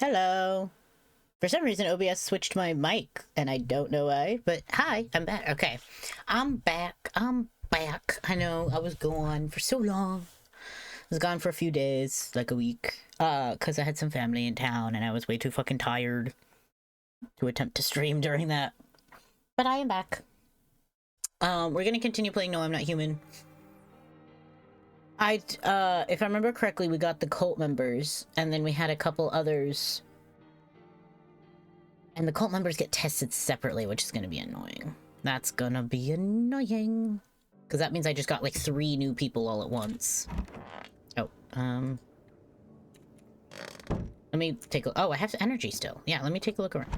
Hello. For some reason, OBS switched my mic, and I don't know why, but hi, I'm back. Okay. I'm back. I'm back. I know I was gone for so long. I was gone for a few days, like a week, because I had some family in town, and I was way too fucking tired to attempt to stream during that. But I am back. We're gonna continue playing No, I'm Not Human. If I remember correctly, we got the cult members, and then we had a couple others. And the cult members get tested separately, which is going to be annoying. That's gonna be annoying. Because that means I just got like 3 new people all at once. Oh, let me take a... Oh, I have energy still. Yeah, let me take a look around.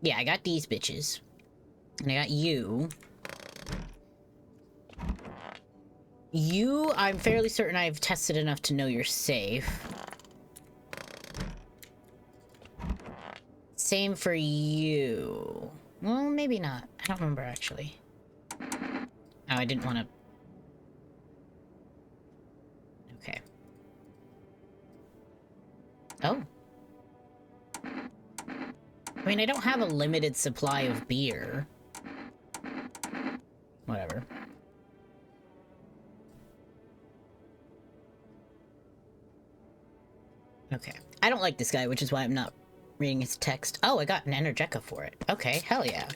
Yeah, I got these bitches. And I got you. You, I'm fairly certain I've tested enough to know you're safe. Same for you. Well, maybe not. I don't remember, actually. Oh, I didn't want to... Okay. Oh. I mean, I don't have a limited supply of beer. Whatever. Okay. I don't like this guy, which is why I'm not reading his text. Oh, I got an Energeca for it. Okay, hell yeah.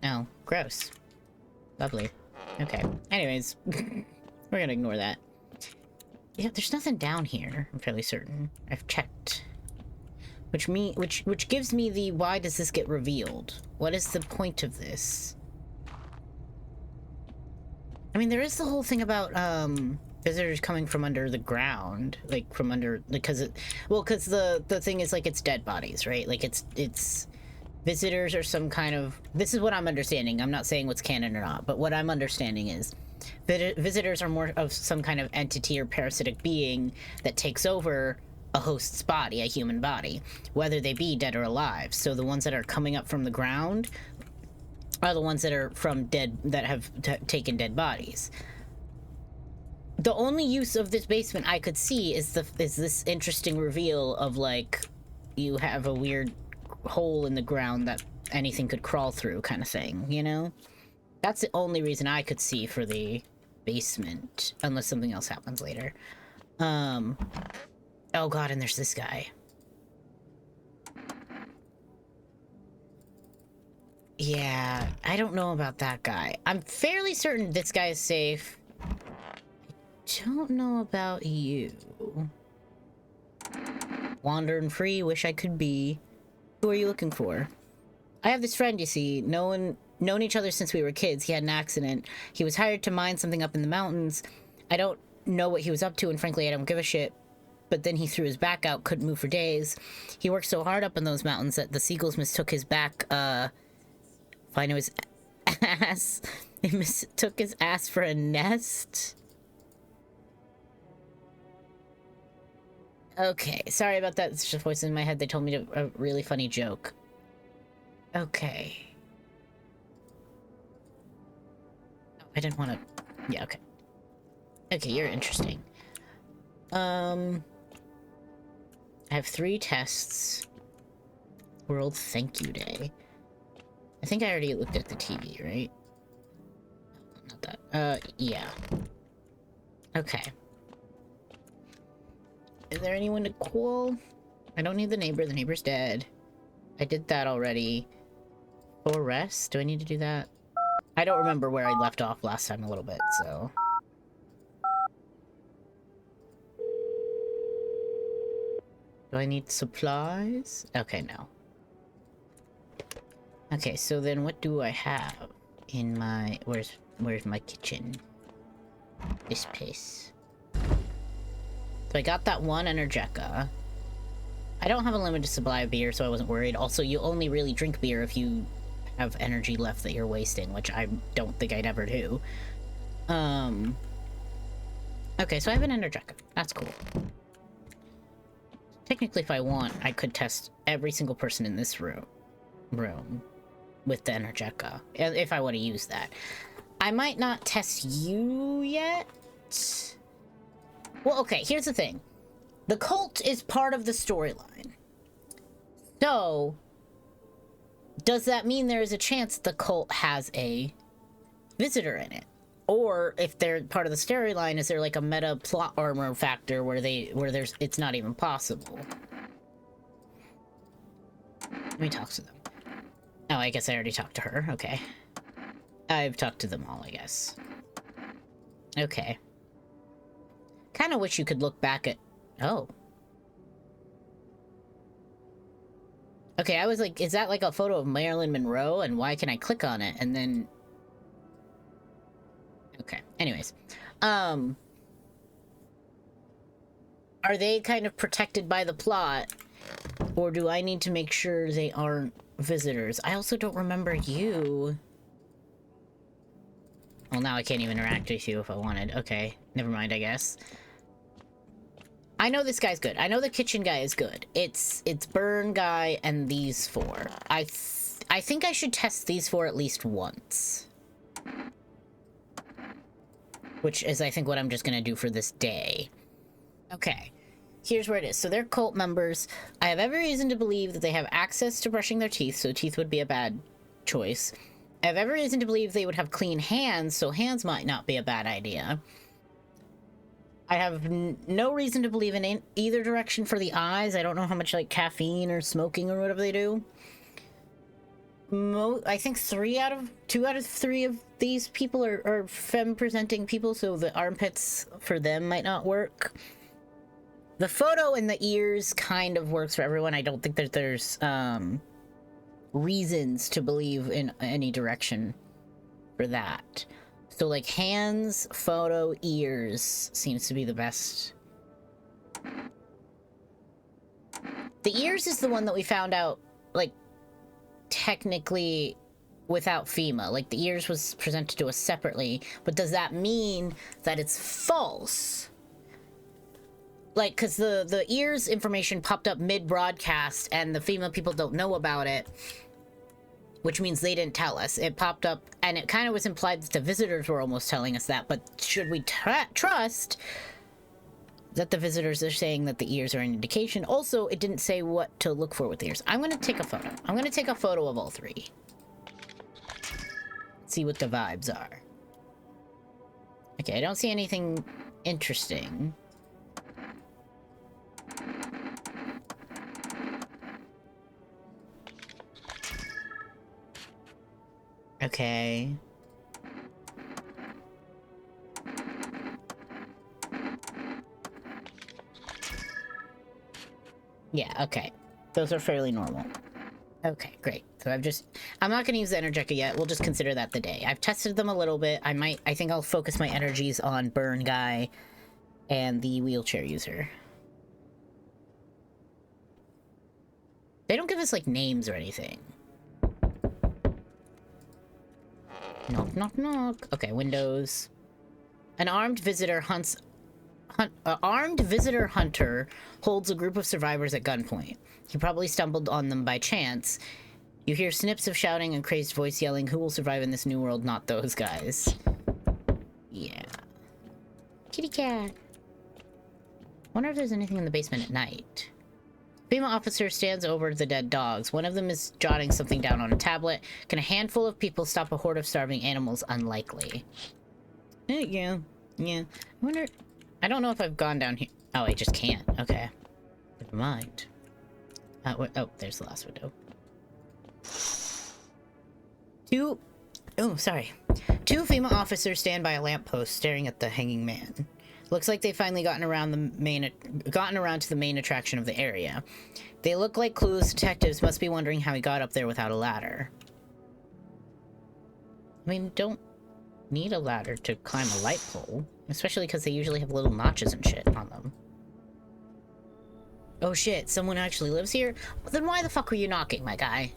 Oh, gross. Lovely. Okay. Anyways, we're gonna ignore that. Yeah, there's nothing down here, I'm fairly certain. I've checked. Which gives me the why does this get revealed? What is the point of this? I mean, there is the whole thing about, visitors coming from under the ground, like from under, because it, well, because the thing is like it's dead bodies, right? Like it's visitors are some kind of, this is what I'm understanding. I'm not saying what's canon or not, but what I'm understanding is visitors are more of some kind of entity or parasitic being that takes over a host's body, a human body, whether they be dead or alive. So the ones that are coming up from the ground are the ones that are from dead, that have taken dead bodies. The only use of this basement I could see is this interesting reveal of, like, you have a weird hole in the ground that anything could crawl through kind of thing, you know? That's the only reason I could see for the basement, unless something else happens later. Oh god, and there's this guy. Yeah, I don't know about that guy. I'm fairly certain this guy is safe. Don't know about you. Wandering free, wish I could be. Who are you looking for? I have this friend, you see. Known each other since we were kids. He had an accident. He was hired to mine something up in the mountains. I don't know what he was up to, and frankly, I don't give a shit. But then he threw his back out, couldn't move for days. He worked so hard up in those mountains that the seagulls mistook his back, fine, it was ass. They mistook his ass for a nest. Okay, sorry about that. It's just voices in my head. They told me a really funny joke. Okay. Oh, I didn't want to... Yeah, okay. Okay, you're interesting. I have 3 tests. World Thank You Day. I think I already looked at the TV, right? Not that. Yeah. Okay. Is there anyone to call? I don't need the neighbor. The neighbor's dead. I did that already. For rest? Do I need to do that? I don't remember where I left off last time a little bit, so... Do I need supplies? Okay, no. Okay, so then what do I have in my... Where's my kitchen? This place. So I got that one Energeca. I don't have a limited supply of beer, so I wasn't worried. Also, you only really drink beer if you have energy left that you're wasting, which I don't think I'd ever do. Okay, so I have an Energeca. That's cool. Technically, if I want, I could test every single person in this room with the Energeca, if I want to use that. I might not test you yet. Well, okay, here's the thing. The cult is part of the storyline. So, does that mean there is a chance the cult has a visitor in it? Or if they're part of the storyline, is there like a meta plot armor factor where it's not even possible? Let me talk to them. Oh, I guess I already talked to her. Okay. I've talked to them all, I guess. Okay. Kind of wish you could look back at... Oh. Okay, I was like, is that like a photo of Marilyn Monroe? And why can I click on it? And then... Okay, anyways. Are they kind of protected by the plot? Or do I need to make sure they aren't visitors? I also don't remember you. Well, now I can't even interact with you if I wanted. Okay, never mind, I guess. I know this guy's good. I know the kitchen guy is good. It's Burn guy and these four. I think I should test these four at least once. Which is, I think, what I'm just gonna do for this day. Okay. Here's where it is. So they're cult members. I have every reason to believe that they have access to brushing their teeth, so teeth would be a bad choice. I have every reason to believe they would have clean hands, so hands might not be a bad idea. I have no reason to believe in either direction for the eyes. I don't know how much, like, caffeine or smoking or whatever they do. I think 2 out of 3 of these people are femme-presenting people, so the armpits for them might not work. The photo in the ears kind of works for everyone. I don't think that there's reasons to believe in any direction for that. So, like, hands, photo, ears seems to be the best. The ears is the one that we found out, like, technically without FEMA. Like, the ears was presented to us separately, but does that mean that it's false? Like, because the ears information popped up mid-broadcast, and the FEMA people don't know about it, which means they didn't tell us. It popped up, and it kind of was implied that the visitors were almost telling us that, but should we trust that the visitors are saying that the ears are an indication? Also, it didn't say what to look for with the ears. I'm going to take a photo. I'm going to take a photo of all 3. See what the vibes are. Okay, I don't see anything interesting. Okay. Yeah, okay. Those are fairly normal. Okay, great. So I'm not going to use the Energetica yet. We'll just consider that the day. I've tested them a little bit. I think I'll focus my energies on Burn Guy and the wheelchair user. They don't give us, like, names or anything. Knock, knock, knock. Okay, windows. An armed visitor hunter holds a group of survivors at gunpoint. He probably stumbled on them by chance. You hear snips of shouting and crazed voice yelling, "Who will survive in this new world? Not those guys." Yeah. Kitty cat. Wonder if there's anything in the basement at night. FEMA officer stands over the dead dogs. One of them is jotting something down on a tablet. Can a handful of people stop a horde of starving animals? Unlikely. Yeah. I wonder... I don't know if I've gone down here. Oh, I just can't. Okay. Never mind. Oh, there's the last window. 2 FEMA officers stand by a lamppost staring at the hanging man. Looks like they've finally gotten around to the main attraction of the area. They look like clueless detectives, must be wondering how he got up there without a ladder. I mean, don't need a ladder to climb a light pole, especially because they usually have little notches and shit on them. Oh shit, someone actually lives here? Well, then why the fuck were you knocking, my guy?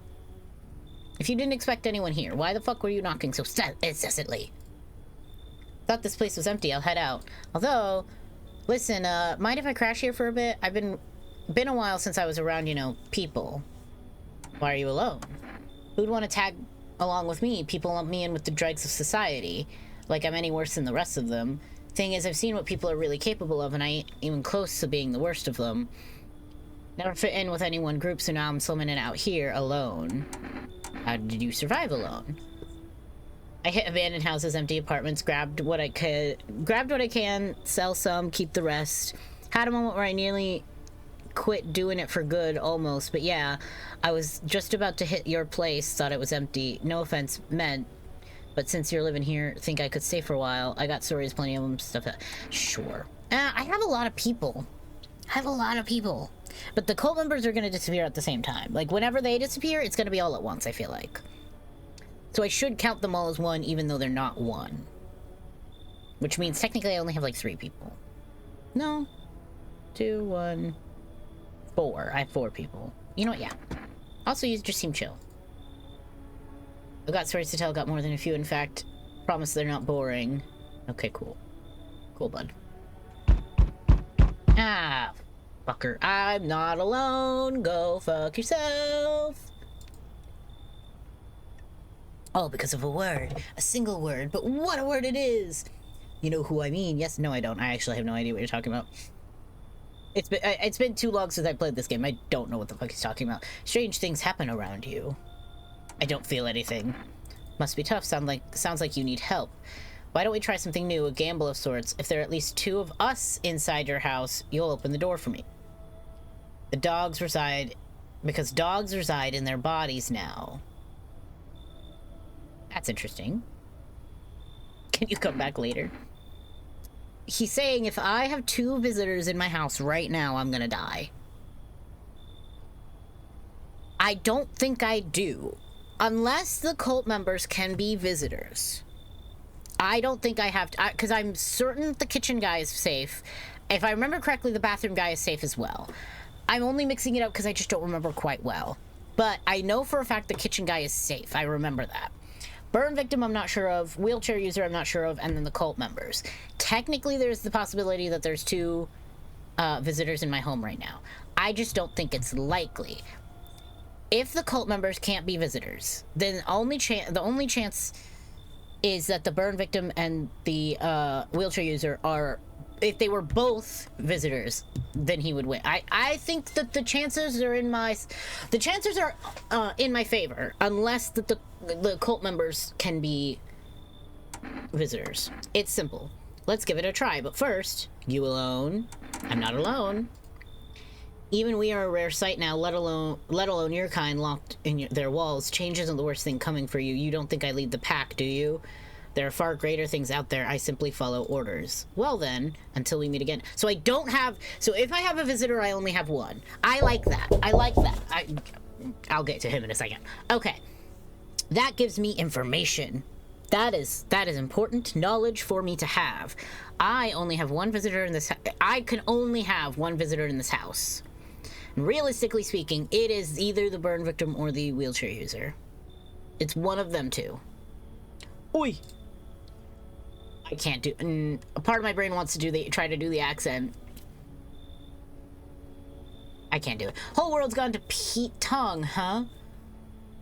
If you didn't expect anyone here, why the fuck were you knocking so incessantly? Thought this place was empty, I'll head out. Although, listen, mind if I crash here for a bit? I've been a while since I was around, you know, people. Why are you alone? Who'd want to tag along with me? People lump me in with the dregs of society. Like I'm any worse than the rest of them. Thing is, I've seen what people are really capable of, and I ain't even close to being the worst of them. Never fit in with any one group, so now I'm slimming it out here alone. How did you survive alone? I hit abandoned houses, empty apartments, grabbed what I can, sell some, keep the rest. Had a moment where I nearly quit doing it for good, almost, but yeah, I was just about to hit your place, thought it was empty. No offense meant, but since you're living here, think I could stay for a while. I got stories, plenty of them, stuff that... Sure. I have a lot of people. But the cult members are going to disappear at the same time. Like, whenever they disappear, it's going to be all at once, I feel like. So I should count them all as one, even though they're not one. Which means technically I only have like 3 people. No. 2, 1, 4. I have 4 people. You know what? Yeah. Also, you just seem chill. I got stories to tell, got more than a few. In fact, promise they're not boring. Okay, cool. Cool, bud. Ah, fucker. I'm not alone. Go fuck yourself. All because of a word. A single word. But what a word it is! You know who I mean? Yes, no I don't. I actually have no idea what you're talking about. It's been too long since I played this game. I don't know what the fuck he's talking about. Strange things happen around you. I don't feel anything. Must be tough. Sounds like you need help. Why don't we try something new? A gamble of sorts. If there are at least 2 of us inside your house, you'll open the door for me. The dogs reside... Because dogs reside in their bodies now. That's interesting. Can you come back later? He's saying if I have 2 visitors in my house right now, I'm gonna die. I don't think I do. Unless the cult members can be visitors. I don't think I have to, because I'm certain the kitchen guy is safe. If I remember correctly, the bathroom guy is safe as well. I'm only mixing it up because I just don't remember quite well. But I know for a fact the kitchen guy is safe. I remember that. Burn victim, I'm not sure of. Wheelchair user, I'm not sure of. And then the cult members. Technically, there's the possibility that there's 2 visitors in my home right now. I just don't think it's likely. If the cult members can't be visitors, then the only chance is that the burn victim and the wheelchair user are... If they were both visitors, then he would win. I think that the chances are in my... The chances are in my favor, unless that the cult members can be visitors. It's simple. Let's give it a try. But first, you alone? I'm not alone. Even we are a rare sight now, let alone your kind locked in their walls. Change isn't the worst thing coming for you. You don't think I lead the pack, do you? There are far greater things out there. I simply follow orders. Well then, until we meet again. So I don't have... So if I have a visitor, I only have 1. I like that. I like that. I'll get to him in a second. Okay. That gives me information. That is important knowledge for me to have. I only have 1 visitor in this... I can only have 1 visitor in this house. Realistically speaking, it is either the burn victim or the wheelchair user. It's one of them 2. Oi! I can't do... a part of my brain wants to try to do the accent. I can't do it. Whole world's gone to Pete Tongue, huh?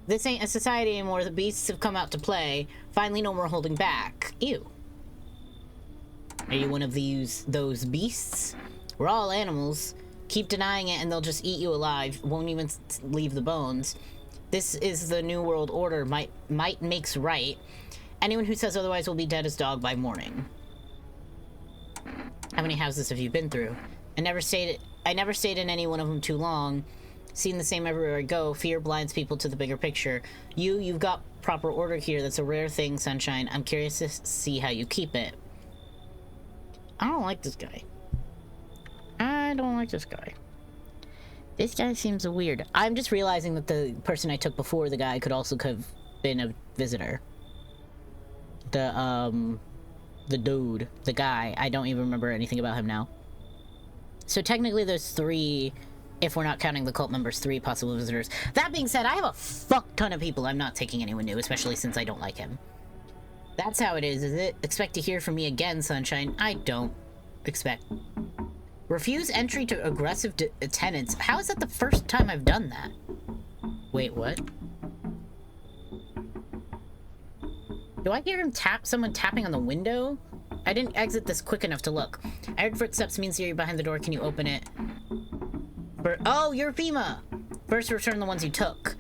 This ain't a society anymore. The beasts have come out to play. Finally, no more holding back. Ew. Are you one of those beasts? We're all animals. Keep denying it and they'll just eat you alive. Won't even leave the bones. This is the New World Order. Might makes right. Anyone who says otherwise will be dead as dog by morning. How many houses have you been through? I never stayed in any one of them too long. Seen the same everywhere I go. Fear blinds people to the bigger picture. You've got proper order here. That's a rare thing, Sunshine. I'm curious to see how you keep it. I don't like this guy. I don't like this guy. This guy seems weird. I'm just realizing that the person I took before the guy could also have been a visitor. The dude, the guy. I don't even remember anything about him now. So technically there's 3, if we're not counting the cult members, 3 possible visitors. That being said, I have a fuck ton of people. I'm not taking anyone new, especially since I don't like him. That's how it is it? Expect to hear from me again, Sunshine. I don't expect. Refuse entry to aggressive tenants. How is that the first time I've done that? Wait, what? Do I hear him someone tapping on the window? I didn't exit this quick enough to look. I heard footsteps means you're behind the door. Can you open it? Oh, you're FEMA! First, return the ones you took.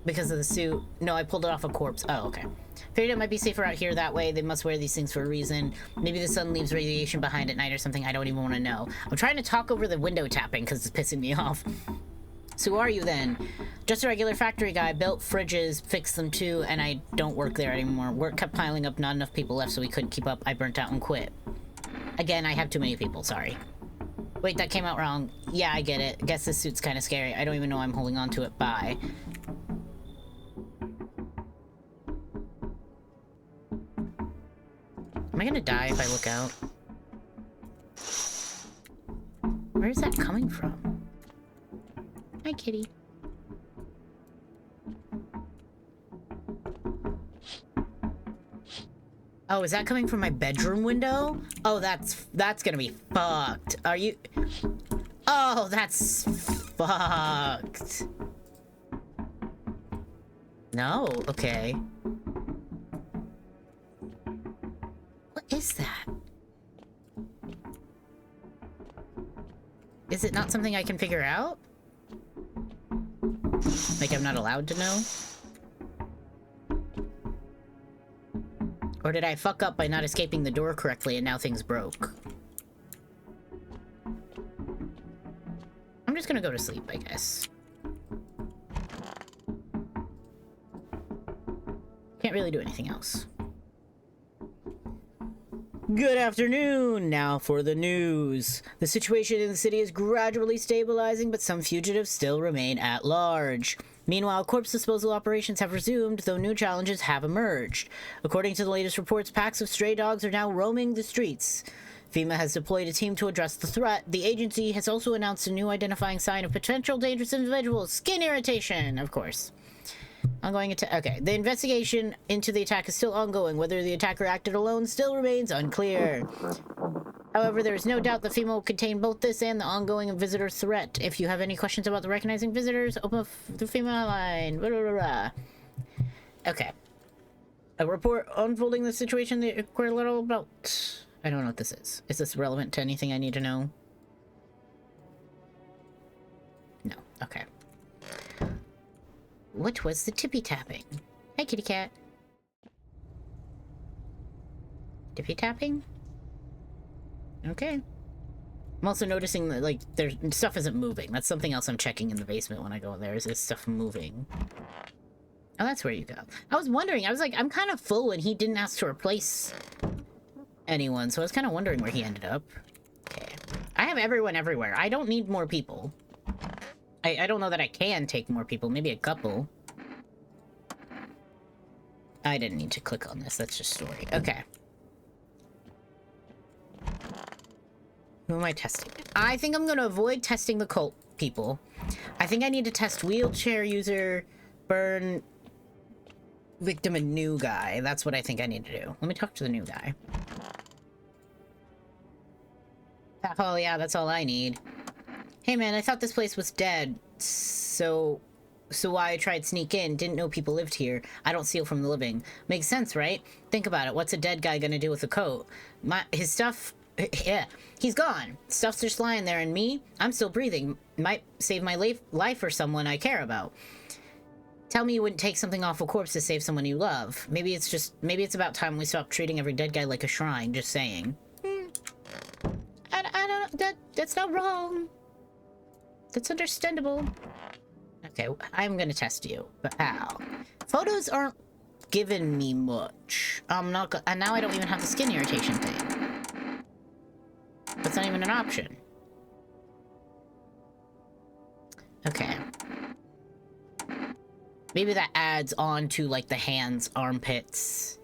Because of the suit. No, I pulled it off a corpse. Oh, okay. Figured it might be safer out here that way. They must wear these things for a reason. Maybe the sun leaves radiation behind at night or something. I don't even want to know. I'm trying to talk over the window tapping because it's pissing me off. So who are you then? Just a regular factory guy. Built fridges, fixed them too, and I don't work there anymore. Work kept piling up, not enough people left, so we couldn't keep up. I burnt out and quit. Again, I have too many people, sorry. Wait, that came out wrong. Yeah, I get it. Guess this suit's kind of scary. I don't even know I'm holding on to it. Bye. Am I gonna die if I look out? Where is that coming from? Hi, kitty. Oh, is that coming from my bedroom window? Oh, that's gonna be fucked. Are you... Oh, that's fucked. No, okay. What is that? Is it not something I can figure out? Like I'm not allowed to know? Or did I fuck up by not escaping the door correctly and now things broke? I'm just gonna go to sleep, I guess. Can't really do anything else. Good afternoon! Now for the news. The situation in the city is gradually stabilizing, but some fugitives still remain at large. Meanwhile, corpse disposal operations have resumed, though new challenges have emerged. According to the latest reports, packs of stray dogs are now roaming the streets. FEMA has deployed a team to address the threat. The agency has also announced a new identifying sign of potential dangerous individuals. Skin irritation, of course. Ongoing attack. Okay, the investigation into the attack is still ongoing. Whether the attacker acted alone still remains unclear. However, there is no doubt that FEMA will contain both this and the ongoing visitor threat. If you have any questions about the recognizing visitors, open the FEMA line. Blah, blah, blah, blah. Okay. A report unfolding the situation that we're a little about. I don't know what this is. Is this relevant to anything I need to know? No. Okay. What was the tippy tapping? Hi, kitty cat. Tippy tapping? Okay. I'm also noticing that, like, there's stuff isn't moving. That's something else I'm checking in the basement when I go in there. Is this stuff moving? Oh, that's where you go. I was wondering. I was like, I'm kind of full, and he didn't ask to replace anyone, so I was kind of wondering where he ended up. Okay. I have everyone everywhere. I don't need more people. I don't know that I can take more people. Maybe a couple. I didn't need to click on this. That's just story. Okay. Who am I testing? I think I'm going to avoid testing the cult people. I think I need to test wheelchair user, burn, victim, and new guy. That's what I think I need to do. Let me talk to the new guy. Oh, yeah, that's all I need. Hey man, I thought this place was dead, so why I tried sneak in, didn't know people lived here. I don't steal from the living. Makes sense, right? Think about it, what's a dead guy gonna do with a coat? His stuff, yeah, he's gone. Stuff's just lying there, and me, I'm still breathing. Might save my life for someone I care about. Tell me you wouldn't take something off a corpse to save someone you love. Maybe it's about time we stop treating every dead guy like a shrine, just saying. I don't, that's not wrong. That's understandable. Okay, I'm gonna test you, but how? Photos aren't giving me much. I'm not and now I don't even have the skin irritation thing. That's not even an option. Okay. Maybe that adds on to, like, the hands, armpits,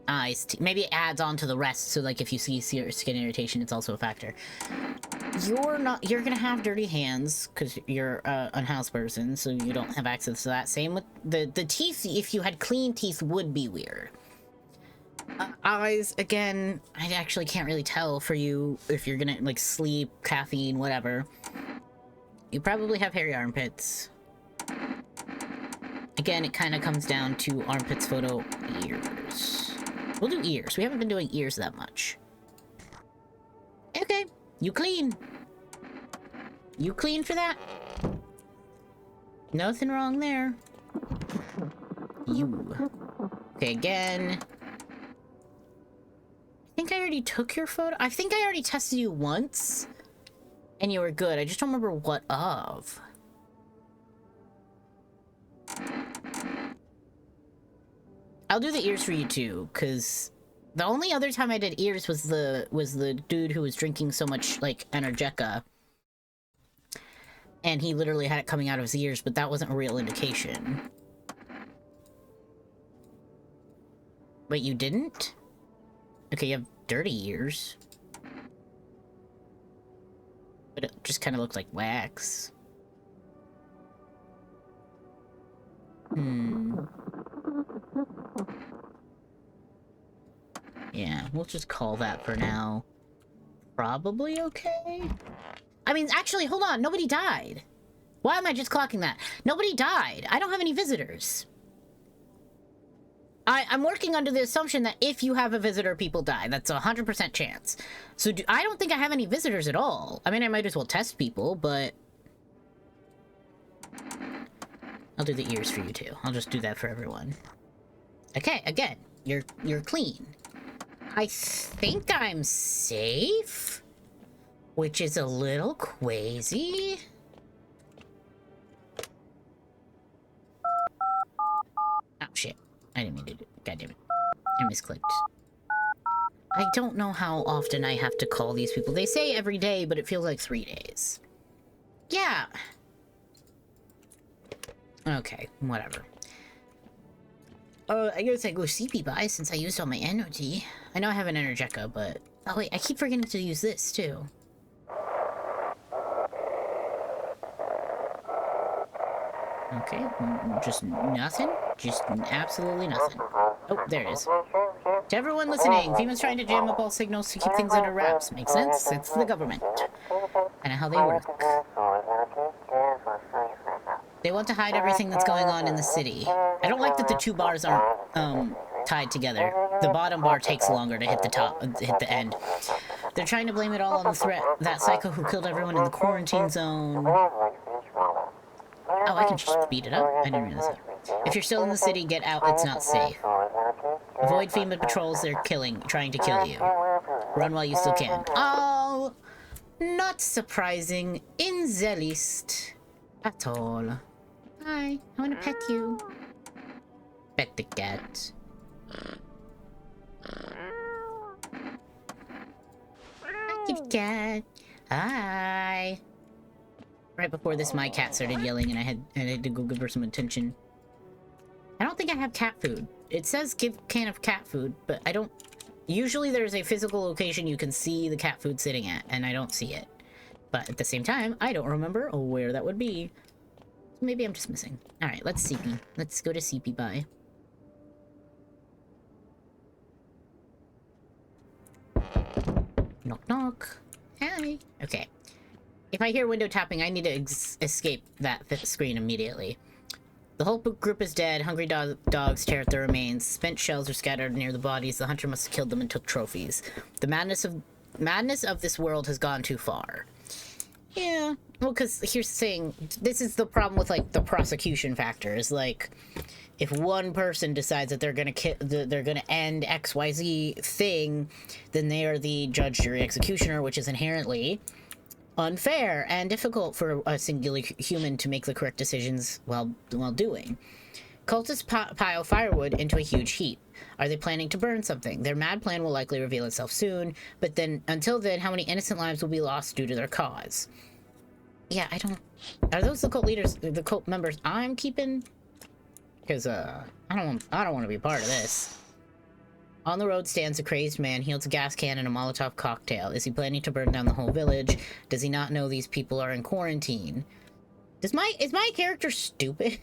eyes. Maybe it adds on to the rest, so, like, if you see skin irritation, it's also a factor. You're gonna have dirty hands, because you're an unhoused person, so you don't have access to that. Same with the teeth. If you had clean teeth, would be weird. Eyes, again, I actually can't really tell for you if you're gonna, like, sleep, caffeine, whatever. You probably have hairy armpits. Again, it kind of comes down to armpits, photo, ears. We'll do ears. We haven't been doing ears that much. Okay, you clean. You clean for that? Nothing wrong there. You. Okay, again. I think I already took your photo. I think I already tested you once. And you were good. I just don't remember what of. I'll do the ears for you too, because the only other time I did ears was the dude who was drinking so much like Energeca. And he literally had it coming out of his ears, but that wasn't a real indication. Wait, you didn't? Okay, you have dirty ears. But it just kind of looked like wax. Yeah, we'll just call that for now. Probably okay? I mean, actually, hold on. Nobody died. Why am I just clocking that? Nobody died. I don't have any visitors. I'm working under the assumption that if you have a visitor, people die. That's a 100% chance. So I don't think I have any visitors at all. I mean, I might as well test people, but... I'll do the ears for you too. I'll just do that for everyone. Okay, again, you're clean. I think I'm safe, which is a little crazy. Oh shit! I didn't mean to do it. God damn it! I misclicked. I don't know how often I have to call these people. They say every day, but it feels like 3 days. Yeah. Okay, whatever. I guess I go CP by since I used all my energy. I know I have an Energeca, but... Oh wait, I keep forgetting to use this, too. Okay, just nothing? Just absolutely nothing. Oh, there it is. To everyone listening, FEMA's trying to jam up all signals to keep things under wraps. Makes sense? It's the government. And how they work. They want to hide everything that's going on in the city. I don't like that the two bars aren't tied together. The bottom bar takes longer to hit the end. They're trying to blame it all on the threat. That psycho who killed everyone in the quarantine zone. Oh, I can just speed it up? I didn't realize that. If you're still in the city, get out. It's not safe. Avoid FEMA patrols. They're trying to kill you. Run while you still can. Oh, not surprising in the least at all. Hi, I want to pet you. Pet the cat. Hi, kitty cat. Hi. Right before this, my cat started yelling, and I had to go give her some attention. I don't think I have cat food. It says give can of cat food, but I don't... Usually there's a physical location you can see the cat food sitting at, and I don't see it. But at the same time, I don't remember where that would be. Maybe I'm just missing. Alright, let's CP. Let's go to CP by. Knock knock. Hi. Okay. If I hear window tapping, I need to escape that screen immediately. The whole group is dead. Hungry dogs tear at the remains. Spent shells are scattered near the bodies. The hunter must have killed them and took trophies. The madness of this world has gone too far. Yeah. Well, because here's the thing. This is the problem with, like, the prosecution factor. Is, like, if one person decides that they're gonna end XYZ thing, then they are the judge, jury, executioner, which is inherently unfair and difficult for a singular human to make the correct decisions while doing. Cultists pile firewood into a huge heap. Are they planning to burn something? Their mad plan will likely reveal itself soon, but then, until then, how many innocent lives will be lost due to their cause? Yeah, I don't... Are those the cult leaders, the cult members I'm keeping? Because, I don't want to be part of this. On the road stands a crazed man. He holds a gas can and a Molotov cocktail. Is he planning to burn down the whole village? Does he not know these people are in quarantine? Is my character stupid?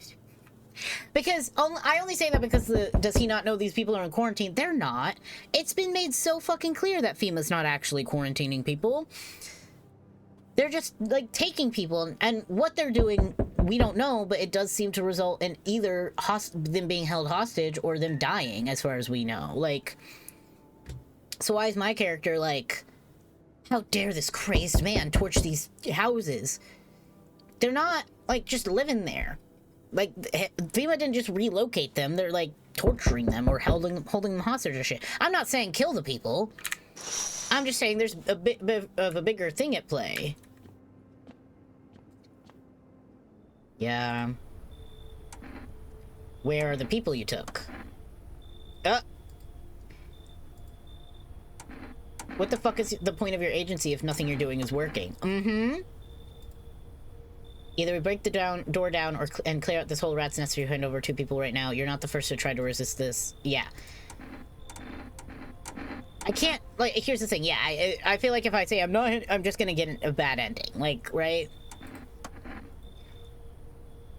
Because I only say that because does he not know these people are in quarantine? They're not. It's been made so fucking clear that FEMA's not actually quarantining people. They're just, like, taking people, and what they're doing we don't know, but it does seem to result in either them being held hostage or them dying, as far as we know. Like, so why is my character like, how dare this crazed man torch these houses? They're not, like, just living there. Like, FEMA didn't just relocate them. They're, like, torturing them or holding them hostage or shit. I'm not saying kill the people. I'm just saying there's a bit of a bigger thing at play. Yeah. Where are the people you took? What the fuck is the point of your agency if nothing you're doing is working? Either we break the door down and clear out this whole rat's nest or you hand over 2 people right now. You're not the first to try to resist this. Yeah. I can't, like, here's the thing. Yeah, I feel like if I say I'm not, I'm just gonna get a bad ending. Like, right?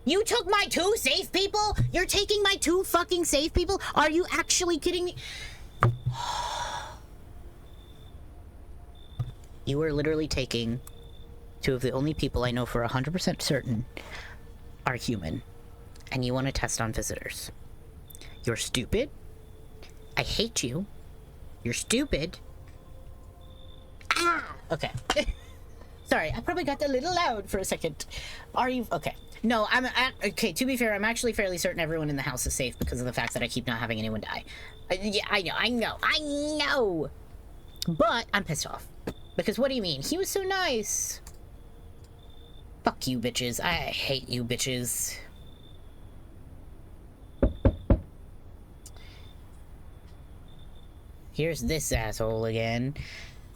You took my 2 safe people? You're taking my 2 fucking safe people? Are you actually kidding me? You are literally taking 2 of the only people I know for 100% certain are human. And you want to test on visitors. You're stupid. I hate you. You're stupid. Ah! Okay. Sorry, I probably got a little loud for a second. Are you... Okay. No, okay, to be fair, I'm actually fairly certain everyone in the house is safe because of the fact that I keep not having anyone die. Yeah, I know. But I'm pissed off. Because what do you mean? He was so nice. Fuck you, bitches. I hate you, bitches. Here's this asshole again.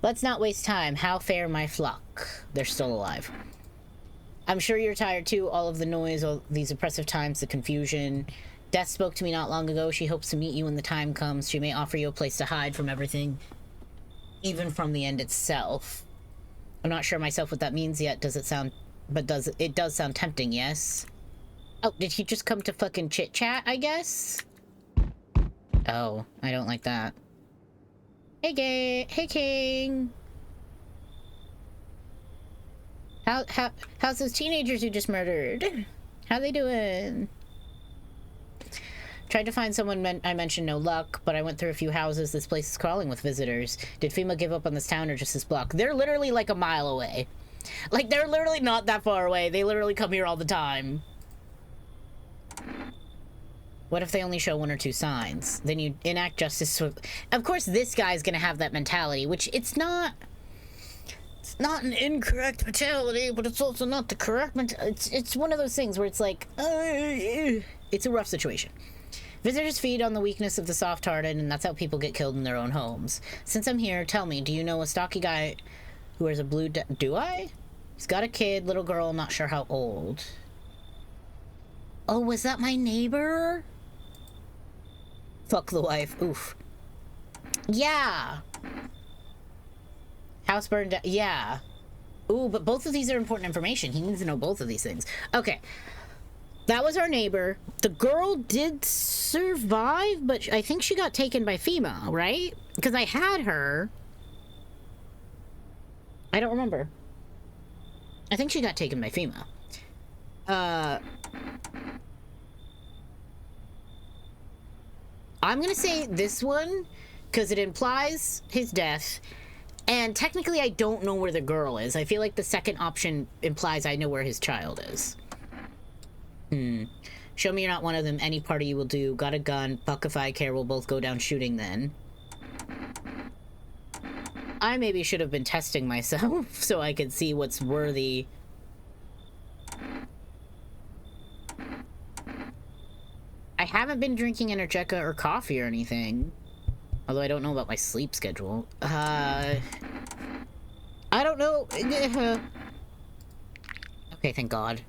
Let's not waste time. How fare my flock? They're still alive. I'm sure you're tired too. All of the noise, all these oppressive times, the confusion. Death spoke to me not long ago. She hopes to meet you when the time comes. She may offer you a place to hide from everything. Even from the end itself. I'm not sure myself what that means yet. Does it sound... But it does sound tempting, yes? Oh, did he just come to fucking chit-chat, I guess? Oh, I don't like that. Hey, King! How's those teenagers you just murdered? How they doing? Tried to find someone I mentioned, no luck, but I went through a few houses. This place is crawling with visitors. Did FEMA give up on this town or just this block? They're literally like a mile away. Like, they're literally not that far away. They literally come here all the time. What if they only show 1 or 2 signs? Then you enact justice. Of course, this guy's gonna have that mentality, which it's not an incorrect mentality, but it's also not the correct mentality. It's one of those things where it's like, it's a rough situation. Visitors feed on the weakness of the soft-hearted, and that's how people get killed in their own homes. Since I'm here, tell me, do you know a stocky guy who wears a blue... Do I? He's got a kid, little girl, not sure how old. Oh, was that my neighbor? Fuck the wife. Oof. Yeah. House burned down. Yeah. Ooh, but both of these are important information. He needs to know both of these things. Okay. That was our neighbor. The girl did survive, but I think she got taken by FEMA, right? Because I had her. I don't remember. I think she got taken by FEMA. I'm gonna say this one, because it implies his death. And technically, I don't know where the girl is. I feel like the second option implies I know where his child is. Show me you're not one of them. Any party you will do. Got a gun. Fuck if I care. We'll both go down shooting then. I maybe should have been testing myself so I could see what's worthy. I haven't been drinking Energetica or coffee or anything. Although I don't know about my sleep schedule. I don't know. Okay, thank God.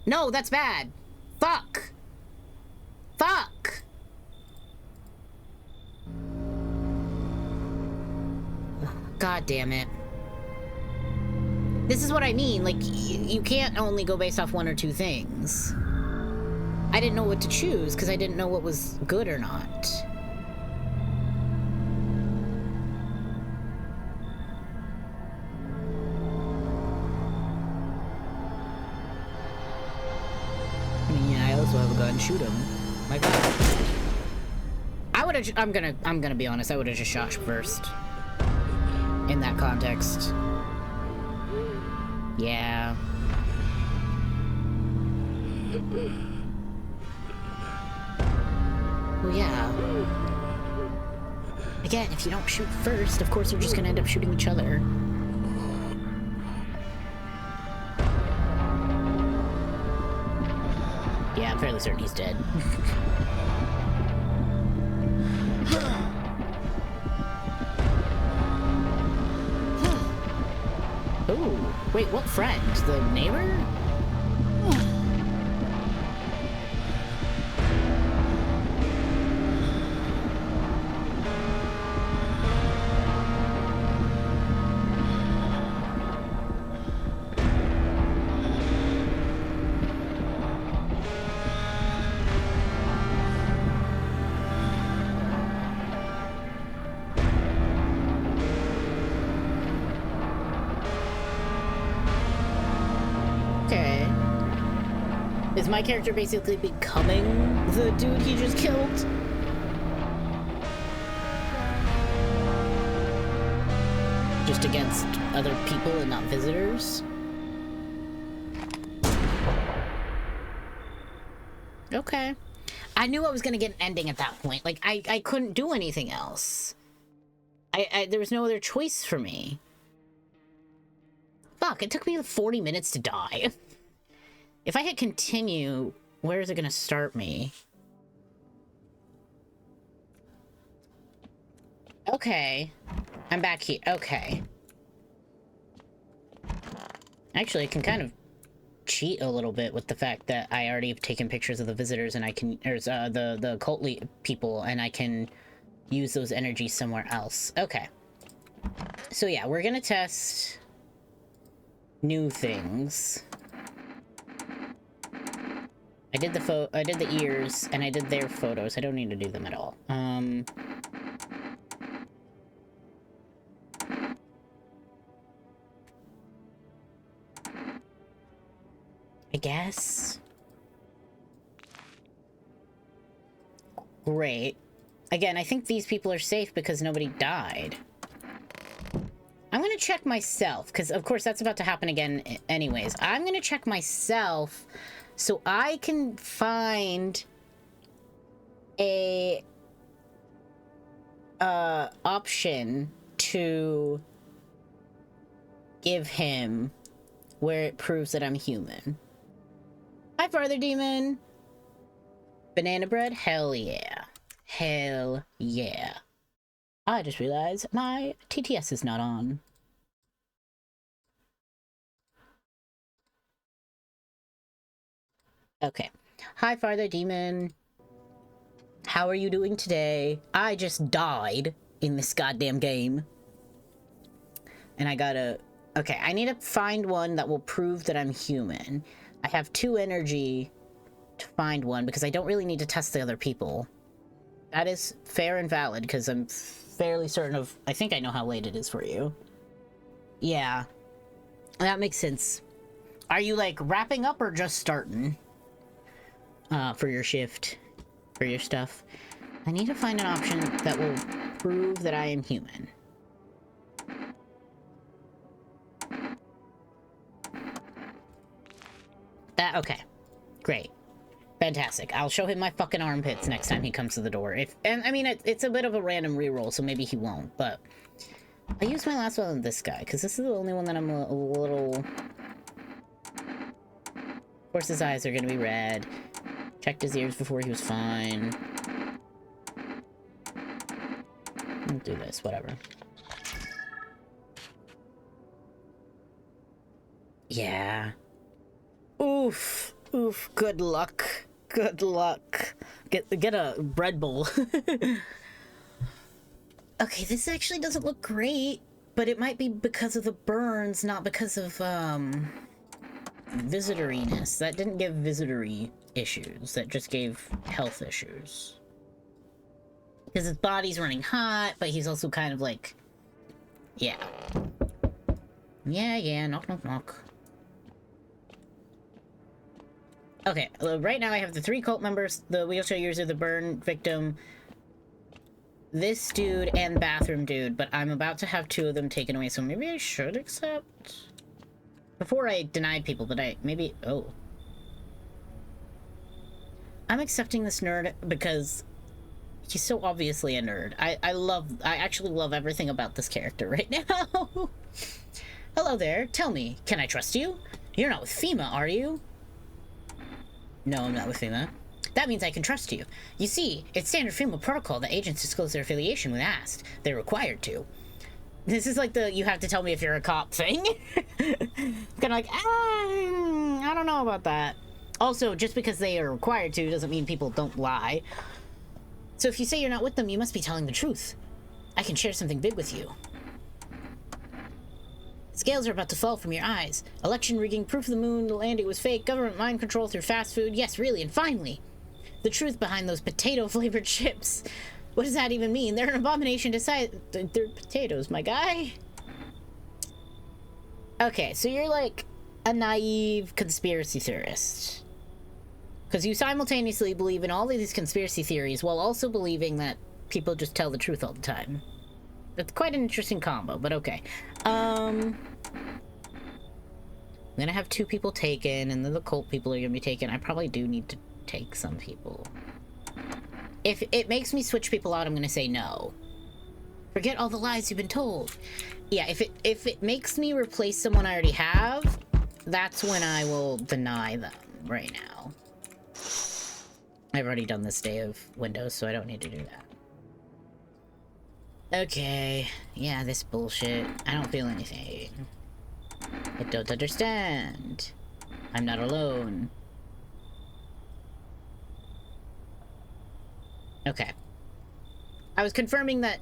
No, that's bad. Fuck. Fuck. God damn it. This is what I mean. Like, you can't only go based off 1 or 2 things. I didn't know what to choose because I didn't know what was good or not. gun, shoot him. My god. I would've, I'm gonna be honest, I would've just shot first. In that context. Yeah. Well, yeah. Again, if you don't shoot first, of course you're just gonna end up shooting each other. Yeah, I'm fairly certain he's dead. Ooh, wait, what friend? The neighbor? Is my character basically becoming the dude he just killed? Just against other people and not visitors? Okay. I knew I was gonna get an ending at that point. Like, I couldn't do anything else. There was no other choice for me. Fuck, it took me 40 minutes to die. If I hit continue, where is it gonna start me? Okay. I'm back here. Okay. Actually, I can kind of cheat a little bit with the fact that I already have taken pictures of the visitors and I can, or the cult people, and I can use those energies somewhere else. Okay. So yeah, we're gonna test new things. I did the ears, and I did their photos. I don't need to do them at all. I guess. Great. Again, I think these people are safe because nobody died. I'm gonna check myself, because of course that's about to happen again anyways. I'm gonna check myself so I can find a option to give him where it proves that I'm human. Hi, Farther Demon. Banana bread? Hell yeah. Hell yeah. I just realized my TTS is not on. Okay. Hi, Farther Demon. How are you doing today? I just died in this goddamn game. And I gotta... Okay, I need to find one that will prove that I'm human. I have 2 energy to find one because I don't really need to test the other people. That is fair and valid because I'm fairly certain of... I think I know how late it is for you. Yeah. That makes sense. Are you, like, wrapping up or just starting? For your shift, for your stuff. I need to find an option that will prove that I am human. Okay. Great. Fantastic. I'll show him my fucking armpits next time he comes to the door. And I mean, it's a bit of a random reroll, so maybe he won't, but... I used my last one on this guy, because this is the only one that I'm a little... Of course his eyes are gonna be red. Checked his ears before he was fine. I'll do this, whatever. Yeah. Oof. Oof. Good luck. Good luck. Get a bread bowl. Okay, this actually doesn't look great, but it might be because of the burns, not because of, visitoriness. That didn't give visitory issues. That just gave health issues. Because his body's running hot, but he's also kind of like... Yeah. Yeah, knock, knock, knock. Okay, right now I have the 3 cult members, the wheelchair user, the burn victim, this dude, and bathroom dude, but I'm about to have 2 of them taken away, so maybe I should accept? Before I denied people, but maybe, oh. I'm accepting this nerd because he's so obviously a nerd. I actually love everything about this character right now. Hello there, tell me, can I trust you? You're not with FEMA, are you? No, I'm not with FEMA. That means I can trust you. You see, it's standard FEMA protocol that agents disclose their affiliation when asked. They're required to. This is like the you have to tell me if you're a cop thing. Kind of like, I don't know about that. Also, just because they are required to doesn't mean people don't lie. So if you say you're not with them, you must be telling the truth. I can share something big with you. Scales are about to fall from your eyes. Election rigging, proof of the moon landing was fake, government mind control through fast food. Yes, really, and finally, the truth behind those potato-flavored chips. What does that even mean? They're an abomination to sight. They're potatoes, my guy. Okay, so you're like a naive conspiracy theorist. Because you simultaneously believe in all of these conspiracy theories while also believing that people just tell the truth all the time. That's quite an interesting combo, but okay. I'm gonna have 2 people taken, and then the cult people are gonna be taken. I probably do need to take some people. If it makes me switch people out, I'm gonna say no. Forget all the lies you've been told. Yeah, if it makes me replace someone I already have, that's when I will deny them right now. I've already done this day of Windows, so I don't need to do that. Okay, yeah, this bullshit. I don't feel anything. I don't understand. I'm not alone. Okay. I was confirming that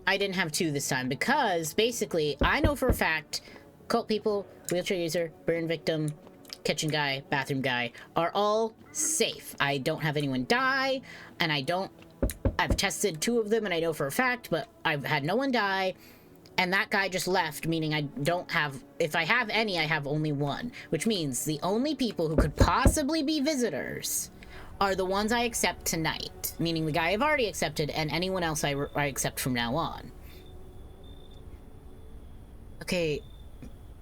I didn't have 2 this time because, basically, I know for a fact cult people, wheelchair user, burn victim, kitchen guy, bathroom guy are all safe. I don't have anyone die, and I've tested 2 of them and I know for a fact, but I've had no one die, and that guy just left, meaning I don't have, if I have any, I have only 1, which means the only people who could possibly be visitors are the ones I accept tonight, meaning the guy I've already accepted and anyone else I accept from now on. Okay,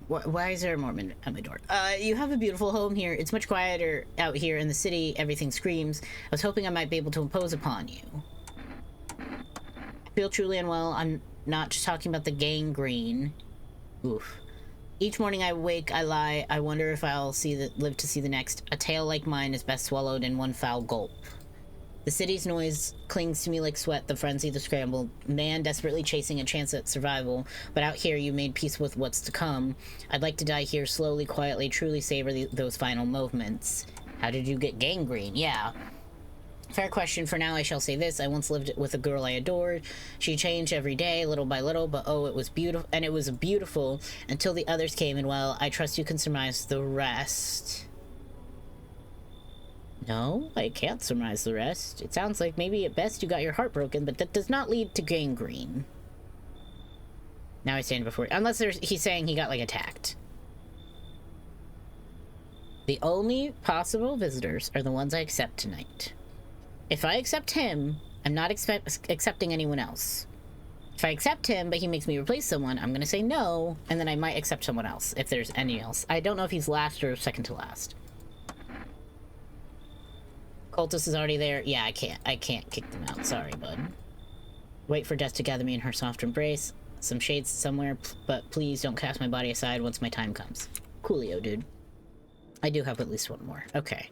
why is there a Mormon at my door? You have a beautiful home here. It's much quieter out here in the city. Everything screams. I was hoping I might be able to impose upon you. I feel truly unwell. I'm not just talking about the gangrene. Oof. Each morning I wake, I lie. I wonder if I'll live to see the next. A tale like mine is best swallowed in one foul gulp. The city's noise clings to me like sweat, the frenzy, the scramble. Man desperately chasing a chance at survival. But out here you made peace with what's to come. I'd like to die here slowly, quietly, truly savor those final moments. How did you get gangrene? Yeah. Fair question. For now, I shall say this. I once lived with a girl I adored. She changed every day, little by little, but oh, it was beautiful, and it was beautiful until the others came, and well, I trust you can surmise the rest. No, I can't surmise the rest. It sounds like maybe at best you got your heart broken, but that does not lead to gangrene. Now I stand before you. Unless he's saying he got, like, attacked. The only possible visitors are the ones I accept tonight. If I accept him, I'm not accepting anyone else. If I accept him, but he makes me replace someone, I'm gonna say no, and then I might accept someone else, if there's any else. I don't know if he's last or second to last. Cultist is already there. Yeah, I can't kick them out. Sorry, bud. Wait for death to gather me in her soft embrace. Some shades somewhere, but please don't cast my body aside once my time comes. Coolio, dude. I do have at least 1 more. Okay.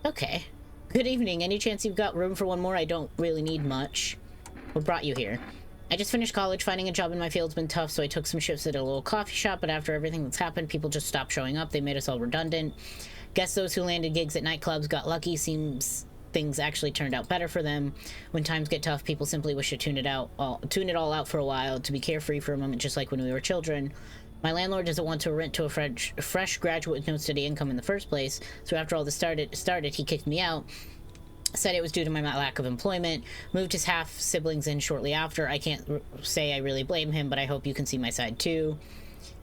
Okay. Good evening. Any chance you've got room for 1 more? I don't really need much. What brought you here? I just finished college. Finding a job in my field's been tough, so I took some shifts at a little coffee shop, but after everything that's happened, people just stopped showing up. They made us all redundant. Guess those who landed gigs at nightclubs got lucky. Seems things actually turned out better for them. When times get tough, people simply wish to tune it all out for a while, to be carefree for a moment, just like when we were children. My landlord doesn't want to rent to a fresh graduate with no steady income in the first place, so after all this started, he kicked me out. Said it was due to my lack of employment. Moved his half-siblings in shortly after. I can't say I really blame him, but I hope you can see my side too.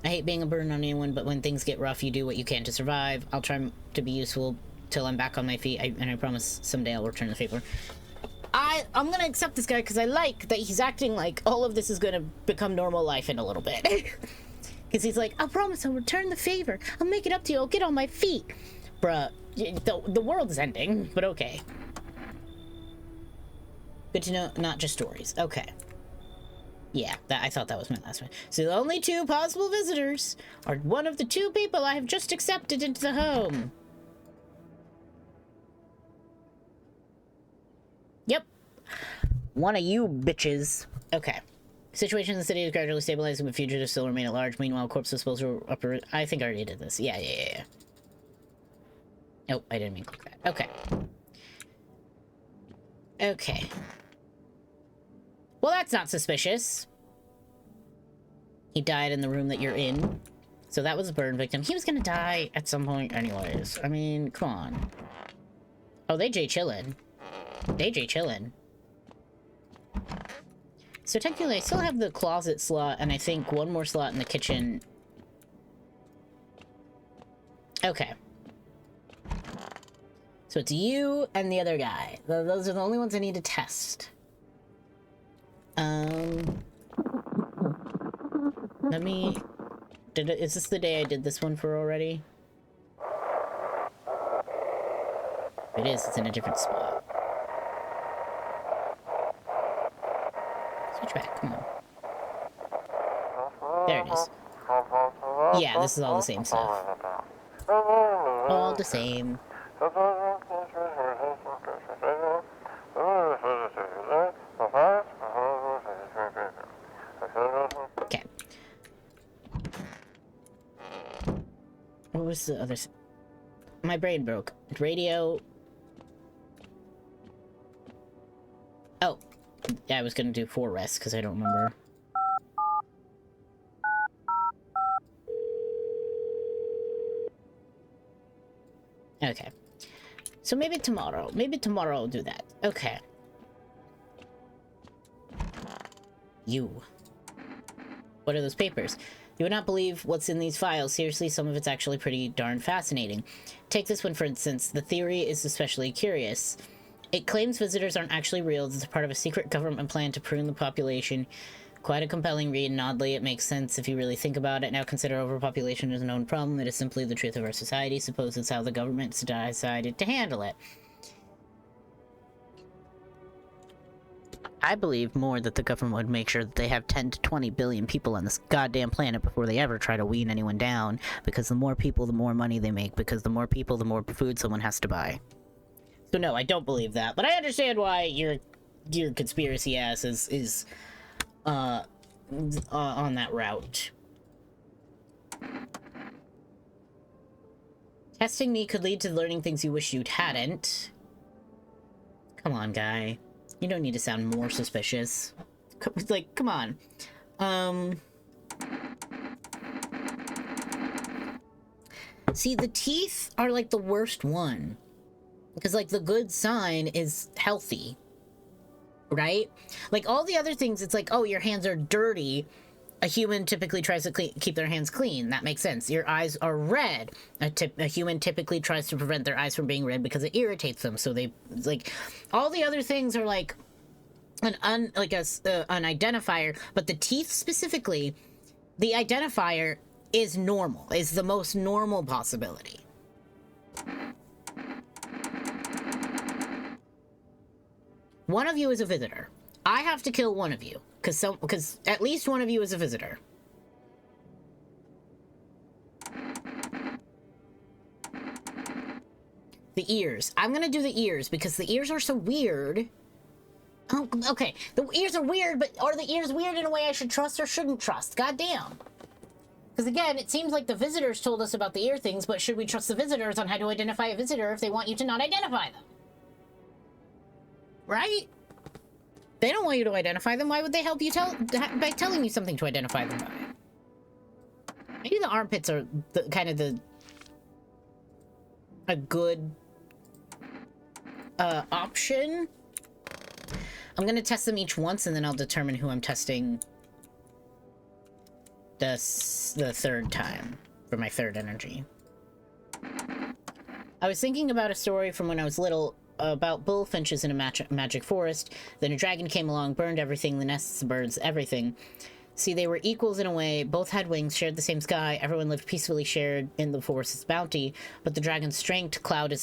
I hate being a burden on anyone, but when things get rough, you do what you can to survive. I'll try to be useful till I'm back on my feet, and I promise someday I'll return the favor. I'm gonna accept this guy because I like that he's acting like all of this is gonna become normal life in a little bit. Because he's like, I promise I'll return the favor. I'll make it up to you. I'll get on my feet. Bruh, the world is ending, but okay. Good to know, not just stories. Okay. Yeah, I thought that was my last one. So the only two possible visitors are one of the two people I have just accepted into the home. Yep. One of you bitches. Okay. Situation in the city is gradually stabilizing, but fugitives still remain at large. Meanwhile, corpse disposal upper... I think I already did this. Yeah. Nope, I didn't mean to click that. Okay. Okay. Well, that's not suspicious. He died in the room that you're in. So that was a burn victim. He was gonna die at some point anyways. I mean, come on. Oh, they J chillin'. They J chillin'. So technically, I still have the closet slot, and I think one more slot in the kitchen. Okay. So it's you and the other guy. Those are the only ones I need to test. Let me... Is this the day I did this one for already? It is, it's in a different spot. Switch back, come on. There it is. Yeah, this is all the same stuff. All the same. Okay. What was the other... My brain broke. Radio... Oh. Yeah, I was gonna do 4 rests, because I don't remember. Okay. So maybe tomorrow. Maybe tomorrow I'll do that. Okay. You. What are those papers? You would not believe what's in these files. Seriously, some of it's actually pretty darn fascinating. Take this one, for instance. The theory is especially curious. It claims visitors aren't actually real. It's part of a secret government plan to prune the population. Quite a compelling read, and oddly, it makes sense if you really think about it. Now consider overpopulation as a known problem. It is simply the truth of our society. Suppose it's how the government decided to handle it. I believe more that the government would make sure that they have 10 to 20 billion people on this goddamn planet before they ever try to wean anyone down. Because the more people, the more money they make. Because the more people, the more food someone has to buy. So no, I don't believe that. But I understand why your conspiracy ass is on that route. Testing me could lead to learning things you wish you'd hadn't. Come on, guy. You don't need to sound more suspicious. Like, come on. See, the teeth are like the worst one. Because, like, the good sign is healthy. Right? Like, all the other things, it's like, oh, your hands are dirty. A human typically tries to keep their hands clean. That makes sense. Your eyes are red. A human typically tries to prevent their eyes from being red because it irritates them. So they, like, all the other things are like an identifier. But the teeth specifically, the identifier is normal. Is the most normal possibility. One of you is a visitor. I have to kill one of you. Because at least one of you is a visitor. The ears. I'm gonna do the ears because the ears are so weird. Oh, okay. The ears are weird, but are the ears weird in a way I should trust or shouldn't trust? Goddamn. Because again, it seems like the visitors told us about the ear things, but should we trust the visitors on how to identify a visitor if they want you to not identify them? Right? They don't want you to identify them. Why would they help you by telling you something to identify them by? Maybe the armpits are a good option. I'm gonna test them each once, and then I'll determine who I'm testing the third time for my third energy. I was thinking about a story from when I was little about bullfinches in a magic forest. Then a dragon came along, burned everything, the nests, the birds, everything. See, they were equals in a way, both had wings, shared the same sky, everyone lived peacefully shared in the forest's bounty, but the dragon's strength clouded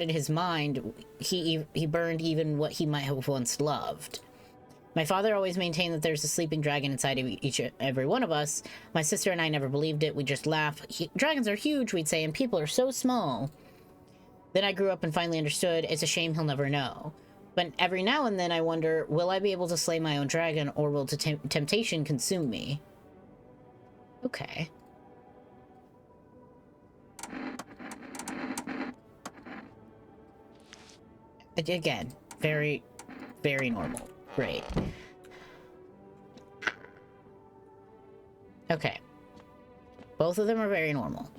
his mind. He burned even what he might have once loved. My father always maintained that there's a sleeping dragon inside of every one of us. My sister and I never believed it. We just laughed. Dragons are huge, we'd say, and people are so small. Then I grew up and finally understood. It's a shame he'll never know. But every now and then I wonder, will I be able to slay my own dragon, or will temptation consume me? Okay. Again, very, very normal. Great. Okay. Both of them are very normal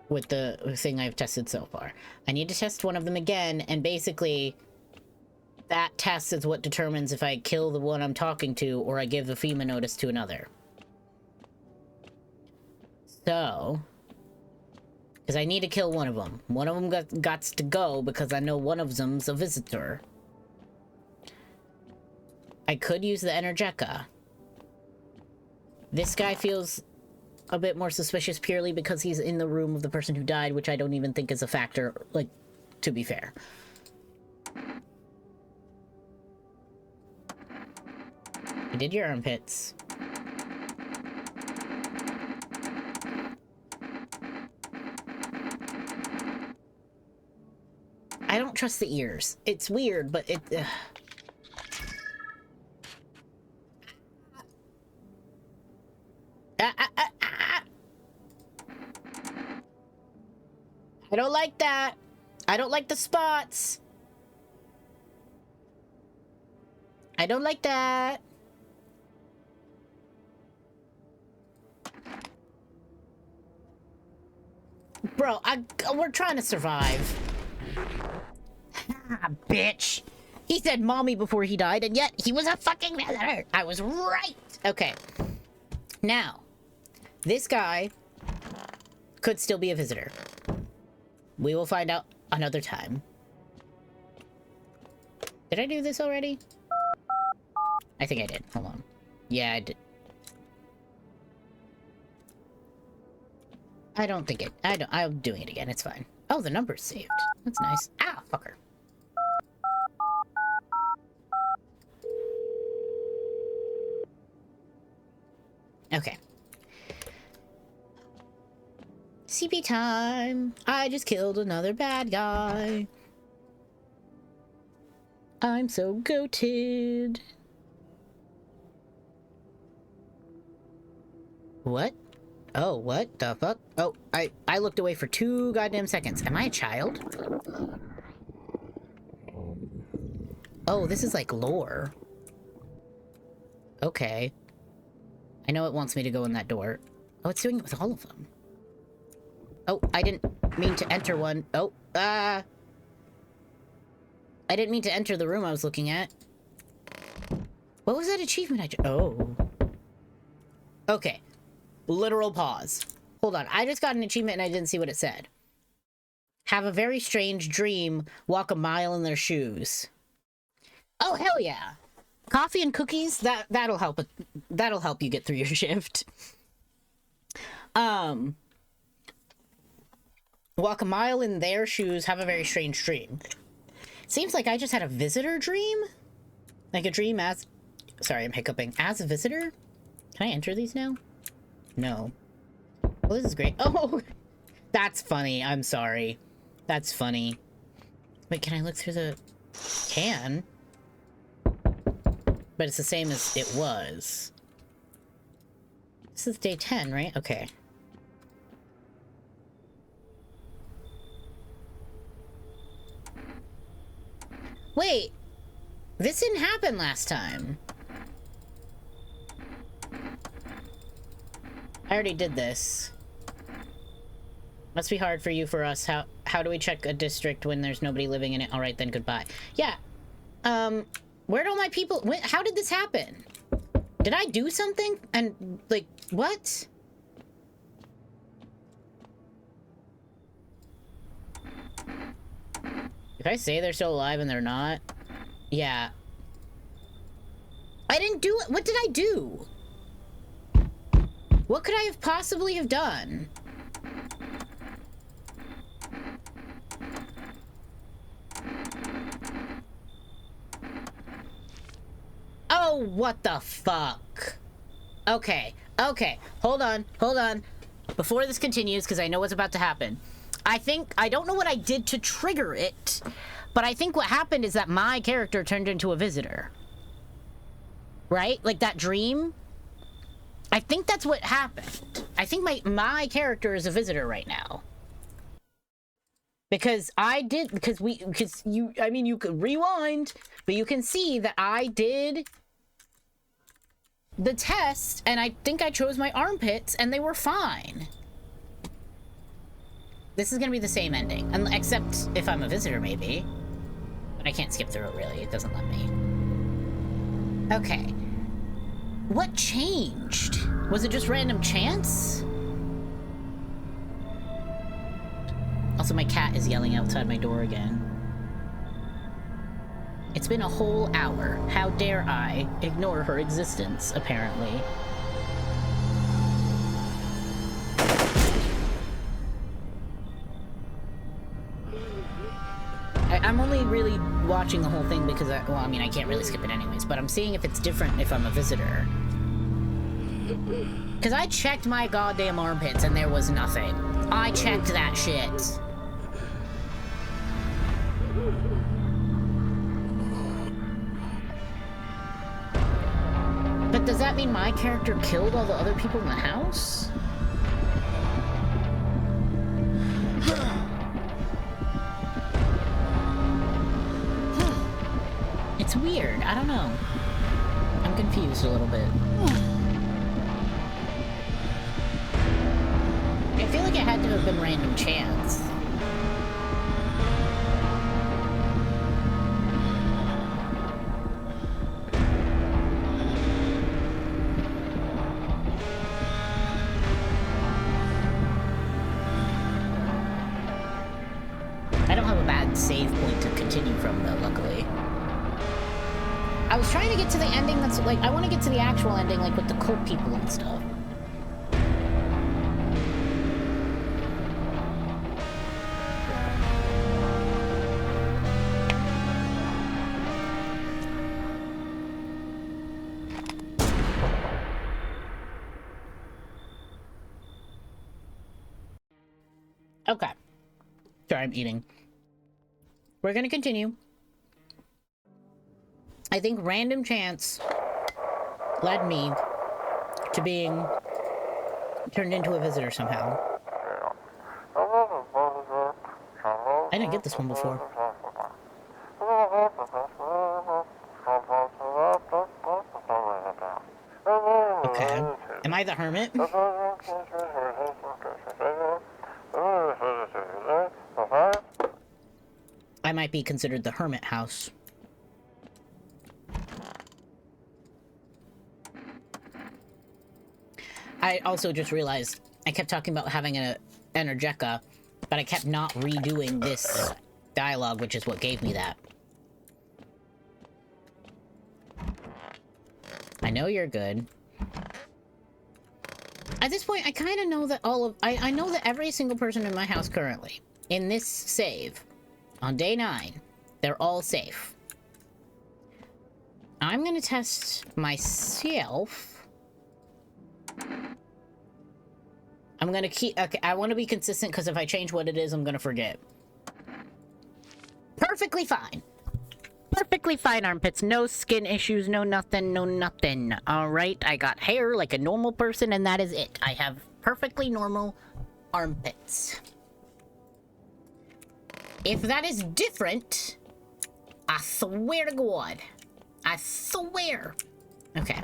with the thing I've tested so far. I need to test one of them again, and basically that test is what determines if I kill the one I'm talking to or I give the FEMA notice to another. So, because I need to kill one of them. One of them got to go because I know one of them's a visitor. I could use the Energeca. This guy feels a bit more suspicious purely because he's in the room of the person who died, which I don't even think is a factor, like, to be fair. You did your armpits. I don't trust the ears. It's weird, but it... I don't like that. I don't like the spots. I don't like that. Bro, we're trying to survive. Ah, bitch. He said mommy before he died, and yet he was a fucking visitor. I was right. Okay. Now, this guy could still be a visitor. We will find out another time. Did I do this already? I think I did. Hold on. Yeah, I did. I don't think it... I'm doing it again. It's fine. Oh, the number's saved. That's nice. Ah, fucker. Okay. CP time. I just killed another bad guy. I'm so goated. What? Oh, what the fuck? Oh, I looked away for 2 goddamn seconds. Am I a child? Oh, this is like lore. Okay. I know it wants me to go in that door. Oh, it's doing it with all of them. Oh, I didn't mean to enter one. Oh, I didn't mean to enter the room I was looking at. What was that achievement oh. Okay. Literal pause. Hold on. I just got an achievement and I didn't see what it said. Have a very strange dream. Walk a mile in their shoes. Oh, hell yeah. Coffee and cookies? That'll help. That'll help you get through your shift. Walk a mile in their shoes. Have a very strange dream. Seems like I just had a visitor dream? Like a dream as... Sorry, I'm hiccuping. As a visitor? Can I enter these now? No. Well, this is great. Oh! That's funny. I'm sorry. That's funny. Wait, can I look through the... Can? But it's the same as it was. This is day 10, right? Okay. Wait! This didn't happen last time. I already did this. Must be hard for you, for us. How do we check a district when there's nobody living in it? Alright then, goodbye. Yeah. Where'd all my people... How did this happen? Did I do something? And, like, what? If I say they're still alive and they're not, yeah. I didn't do it. What did I do? What could I have possibly have done? Oh, what the fuck? Okay, okay. Hold on, hold on. Before this continues, because I know what's about to happen. I don't know what I did to trigger it, but I think what happened is that my character turned into a visitor. Right? Like that dream? I think that's what happened. I think my character is a visitor right now. Because I mean, you could rewind, but you can see that I did the test, and I think I chose my armpits, and they were fine. This is gonna be the same ending, except if I'm a visitor, maybe. But I can't skip through it, really. It doesn't let me. Okay. What changed? Was it just random chance? Also, my cat is yelling outside my door again. It's been a whole hour. How dare I ignore her existence, apparently. I'm only really watching the whole thing because, well, I mean, I can't really skip it anyways, but I'm seeing if it's different if I'm a visitor. Because I checked my goddamn armpits and there was nothing. I checked that shit. But does that mean my character killed all the other people in the house? It's weird. I don't know. I'm confused a little bit. I feel like it had to have been random chance. I don't have a bad save point to continue from, though, luckily. I was trying to get to the ending that's, like, I want to get to the actual ending, like, with the cult people and stuff. Okay. Sorry, I'm eating. We're gonna continue. I think random chance led me to being turned into a visitor somehow. I didn't get this one before. Okay. Am I the hermit? I might be considered the hermit house. I also just realized I kept talking about having an energeca, but I kept not redoing this dialogue, which is what gave me that. I know you're good. At this point, I kind of know that I know that every single person in my house currently, in this save, on day 9, they're all safe. I'm gonna test myself. I'm gonna keep... Okay, I want to be consistent, because if I change what it is, I'm gonna forget. Perfectly fine. Perfectly fine armpits. No skin issues, no nothing, no nothing. Alright, I got hair like a normal person, and that is it. I have perfectly normal armpits. If that is different, I swear to God. I swear. Okay.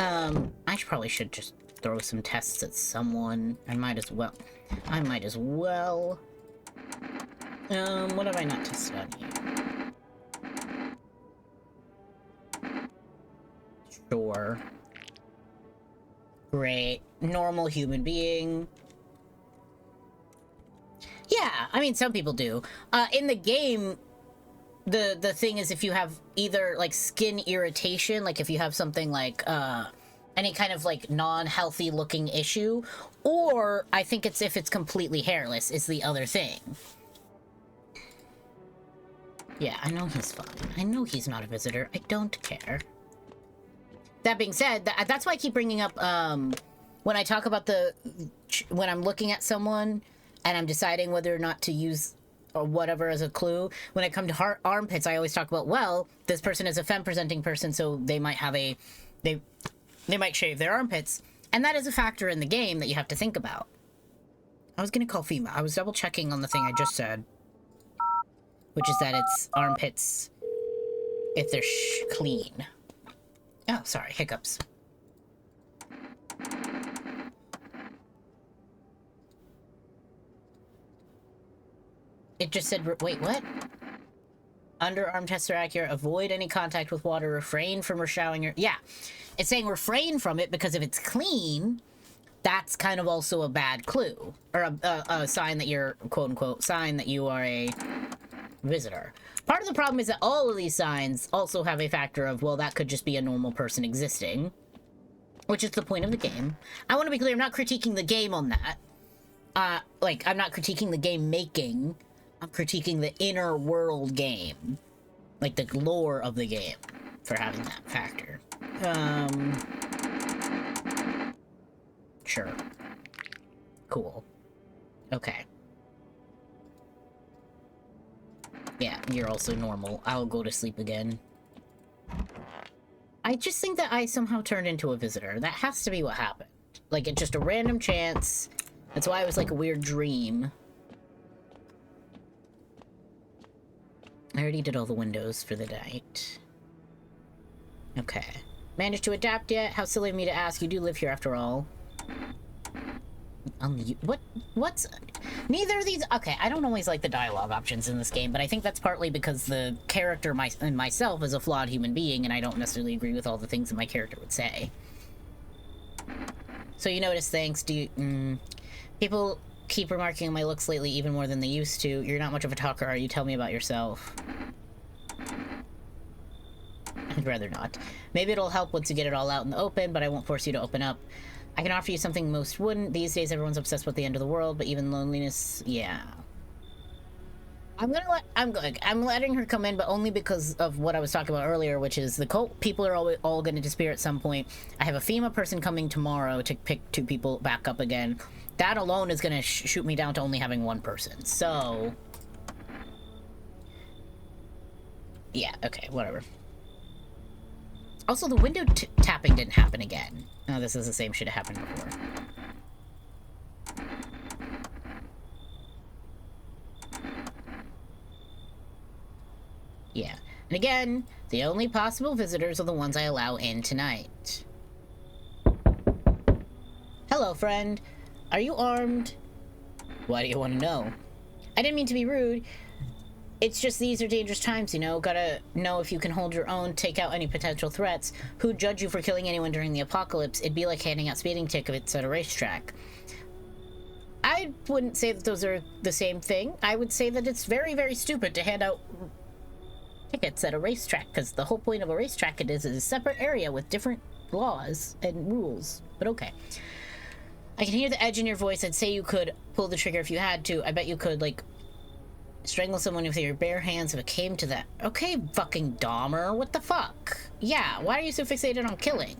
I probably should just throw some tests at someone. I might as well. What have I not tested on here? Sure. Great. Normal human being. Yeah, I mean, some people do. In the game, the thing is, if you have either, like, skin irritation, like if you have something like, any kind of, like, non-healthy looking issue, or I think it's if it's completely hairless is the other thing. Yeah, I know he's fine. I know he's not a visitor. I don't care. That being said, that's why I keep bringing up, when I talk about when I'm looking at someone and I'm deciding whether or not to use or whatever as a clue, when I come to armpits, I always talk about, well, this person is a femme-presenting person, so they might have they might shave their armpits, and that is a factor in the game that you have to think about. I was gonna call FEMA. I was double-checking on the thing I just said, which is that it's armpits if they're clean. Oh, sorry, hiccups. It just said, wait, what? Underarm tests are accurate. Avoid any contact with water. Refrain from showering your... Yeah, it's saying refrain from it because if it's clean, that's kind of also a bad clue. Or a sign that you're, quote-unquote, sign that you are a visitor. Part of the problem is that all of these signs also have a factor of, well, that could just be a normal person existing. Which is the point of the game. I want to be clear, I'm not critiquing the game on that. Like, I'm not critiquing the game making. I'm critiquing the inner world game. Like, the lore of the game. For having that factor. Sure. Cool. Okay. Yeah, you're also normal. I'll go to sleep again. I just think that I somehow turned into a visitor. That has to be what happened. Like, it's just a random chance. That's why it was like a weird dream. I already did all the windows for the night. Okay. Managed to adapt yet? How silly of me to ask. You do live here after all. What's... Neither of these... Okay, I don't always like the dialogue options in this game, but I think that's partly because the character myself is a flawed human being, and I don't necessarily agree with all the things that my character would say. So you notice, thanks, people keep remarking on my looks lately even more than they used to. You're not much of a talker, are you? Tell me about yourself. I'd rather not. Maybe it'll help once you get it all out in the open, but I won't force you to open up. I can offer you something most wouldn't. These days everyone's obsessed with the end of the world, but even loneliness, yeah. I'm letting her come in, but only because of what I was talking about earlier, which is the cult people are all going to disappear at some point. I have a FEMA person coming tomorrow to pick 2 people back up again. That alone is going to shoot me down to only having 1 person. So, yeah, okay, whatever. Also, the window tapping didn't happen again. Oh, this is the same shit that happened before. Yeah. And again, the only possible visitors are the ones I allow in tonight. Hello, friend. Are you armed? Why do you want to know? I didn't mean to be rude. It's just these are dangerous times, you know? Gotta know if you can hold your own, take out any potential threats. Who'd judge you for killing anyone during the apocalypse? It'd be like handing out speeding tickets at a racetrack. I wouldn't say that those are the same thing. I would say that it's very, very stupid to hand out tickets at a racetrack, because the whole point of a racetrack is a separate area with different laws and rules. But okay. I can hear the edge in your voice. I'd say you could pull the trigger if you had to. I bet you could, like, strangle someone with your bare hands if it came to that. Okay, fucking Dahmer, what the fuck? Yeah, why are you so fixated on killing?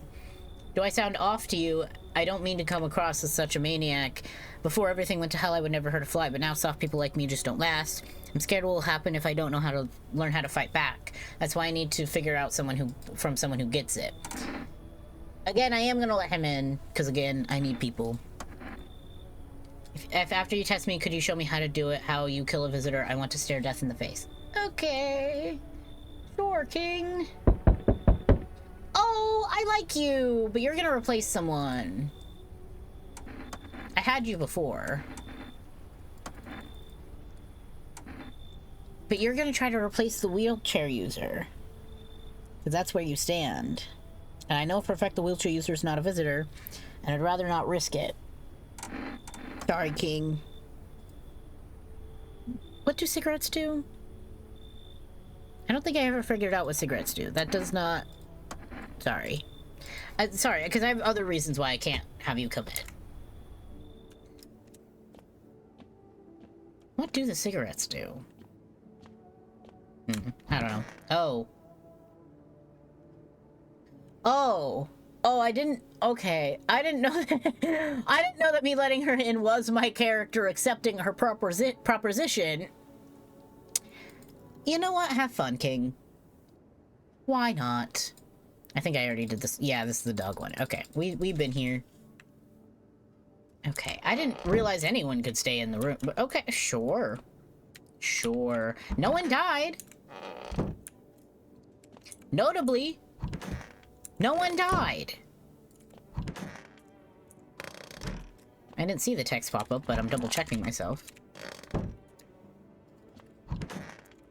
Do I sound off to you? I don't mean to come across as such a maniac. Before everything went to hell, I would never hurt a fly, but now soft people like me just don't last. I'm scared what will happen if I don't know how to learn how to fight back. That's why I need to figure out someone who gets it. Again, I am gonna let him in, because again, I need people. If after you test me, could you show me how to do it, how you kill a visitor? I want to stare death in the face. Okay. Sure, King. Oh, I like you, but you're gonna replace someone. I had you before. But you're gonna try to replace the wheelchair user. Because that's where you stand. And I know for a fact the wheelchair user is not a visitor, and I'd rather not risk it. Sorry, King. What do cigarettes do? I don't think I ever figured out what cigarettes do. That does not... Sorry. Sorry, because I have other reasons why I can't have you come in. What do the cigarettes do? I don't know. Oh. Oh. Oh, I didn't... Okay. I didn't know that... I didn't know that me letting her in was my character accepting her proposition. You know what? Have fun, King. Why not? I think I already did this. Yeah, this is the dog one. Okay. We've been here. Okay. I didn't realize anyone could stay in the room. But okay, sure. Sure. No one died. Notably, no one died. I didn't see the text pop up, but I'm double checking myself.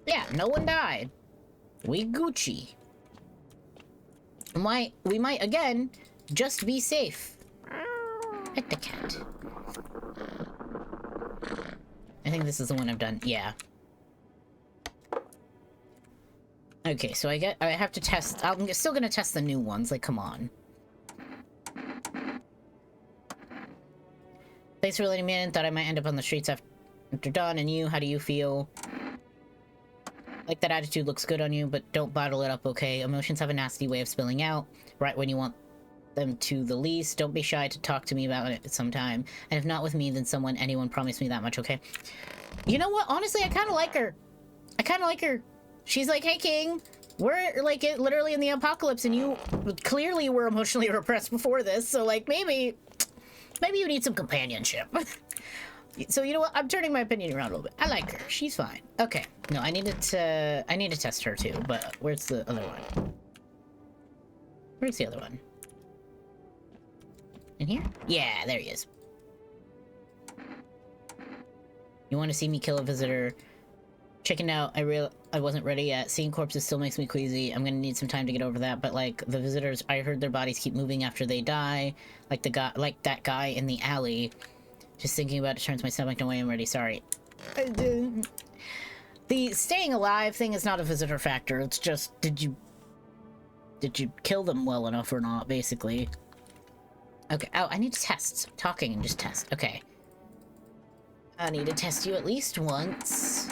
Yeah, no one died. We Gucci. We might again just be safe. Pet the cat. I think this is the one I've done. Yeah. Okay, so I have to test. I'm still gonna test the new ones. Like, come on. Thanks for letting me in. Thought I might end up on the streets after dawn. And you, how do you feel? Like, that attitude looks good on you, but don't bottle it up, okay? Emotions have a nasty way of spilling out right when you want them to the least. Don't be shy to talk to me about it sometime. And if not with me, then anyone promise me that much, okay? You know what? Honestly, I kind of like her. I kind of like her. She's like, hey, King, we're, like, literally in the apocalypse, and you clearly were emotionally repressed before this, so, like, maybe you need some companionship. So, you know what? I'm turning my opinion around a little bit. I like her. She's fine. Okay. No, I need to test her, too, but where's the other one? Where's the other one? In here? Yeah, there he is. You want to see me kill a visitor? Checking out, I wasn't ready yet. Seeing corpses still makes me queasy. I'm gonna need some time to get over that, but like the visitors, I heard their bodies keep moving after they die. Like that guy in the alley. Just thinking about it turns my stomach. No way, I'm ready. Sorry. The staying alive thing is not a visitor factor. It's just did you kill them well enough or not, basically. Okay. Oh, I need to test. Stop talking and just test. Okay. I need to test you at least once.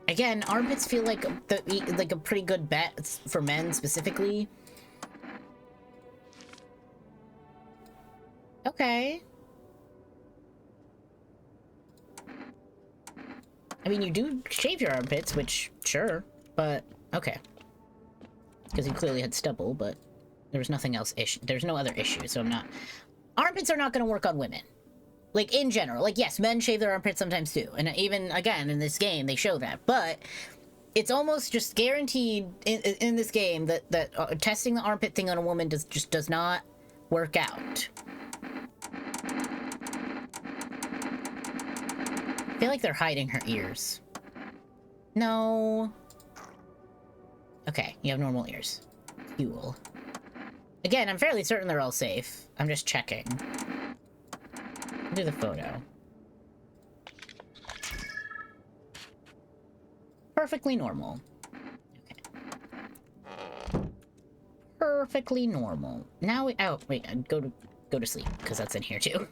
Again, armpits feel like a pretty good bet for men specifically. Okay. I mean, you do shave your armpits, which sure, but okay. Because you clearly had stubble, but there was nothing else there's no other issue, so I'm not. Armpits are not going to work on women. Like, in general. Like, yes, men shave their armpits sometimes too. And even, again, in this game, they show that. But it's almost just guaranteed in this game that testing the armpit thing on a woman just does not work out. I feel like they're hiding her ears. No. Okay, you have normal ears. Cool. Again, I'm fairly certain they're all safe. I'm just checking. Do the photo. Perfectly normal. Okay. Perfectly normal. Now we... Oh, wait. Go to sleep, because that's in here, too.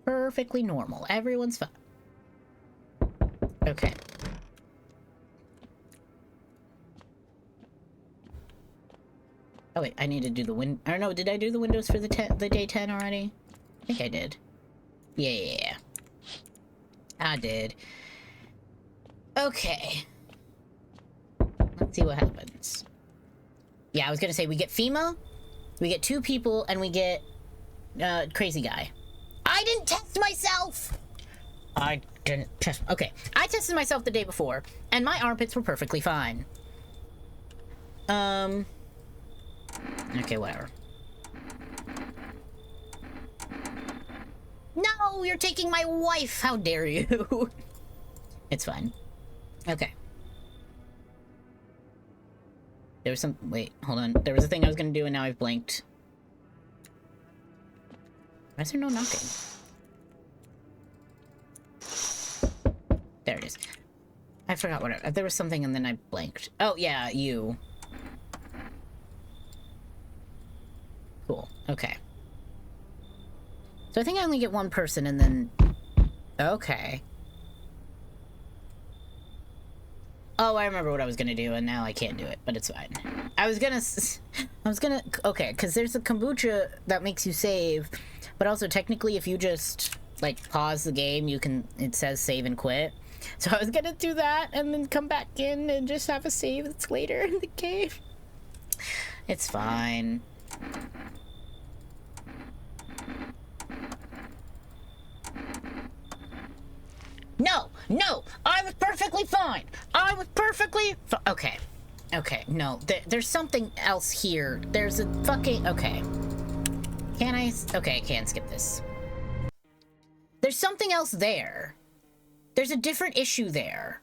Perfectly normal. Everyone's fine. Okay. Oh, wait. I need to do the I don't know. Did I do the windows for the day 10 already? I think I did. Yeah. I did. Okay. Let's see what happens. Yeah, I was gonna say, we get FEMA, we get 2 people, and we get, crazy guy. I didn't test myself! I didn't test... Okay, I tested myself the day before, and my armpits were perfectly fine. Okay, whatever. No, you're taking my wife! How dare you? It's fine. Okay. There was some... Wait, hold on. There was a thing I was gonna do and now I've blanked. Why is there no knocking? There it is. I forgot what there was something and then I blanked. Oh, yeah, you. Cool. Okay. So I think I only get one person and then... Okay. Oh, I remember what I was gonna do and now I can't do it, but it's fine. I was gonna... Okay, because there's a kombucha that makes you save, but also technically if you just, like, pause the game, you can... It says save and quit. So I was gonna do that and then come back in and just have a save that's later in the game. It's fine. No! No! I was perfectly fine! I was perfectly okay. Okay, no. There's something else here. There's a fucking... Okay. Can I... Okay, I can skip this. There's something else there. There's a different issue there.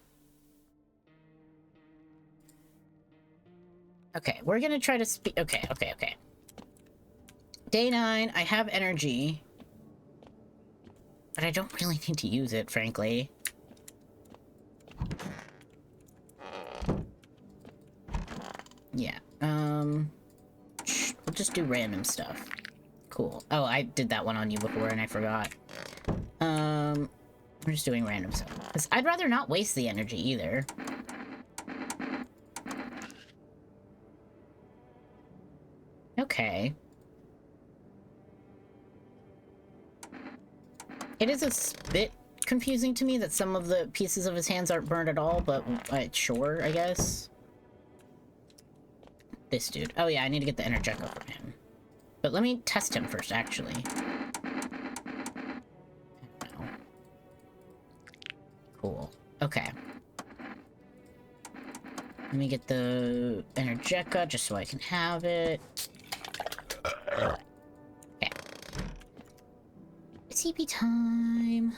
Okay, we're gonna try to speak... Okay. Day 9, I have energy. But I don't really need to use it, frankly. Yeah, we'll just do random stuff. Cool. Oh, I did that one on you before and I forgot. We're just doing random stuff. 'Cause I'd rather not waste the energy either. Okay. It is a bit confusing to me that some of the pieces of his hands aren't burned at all, but sure, I guess. This dude. Oh yeah, I need to get the Energeco from him. But let me test him first, actually. No. Cool. Okay. Let me get the Energeco just so I can have it. Okay. CP time.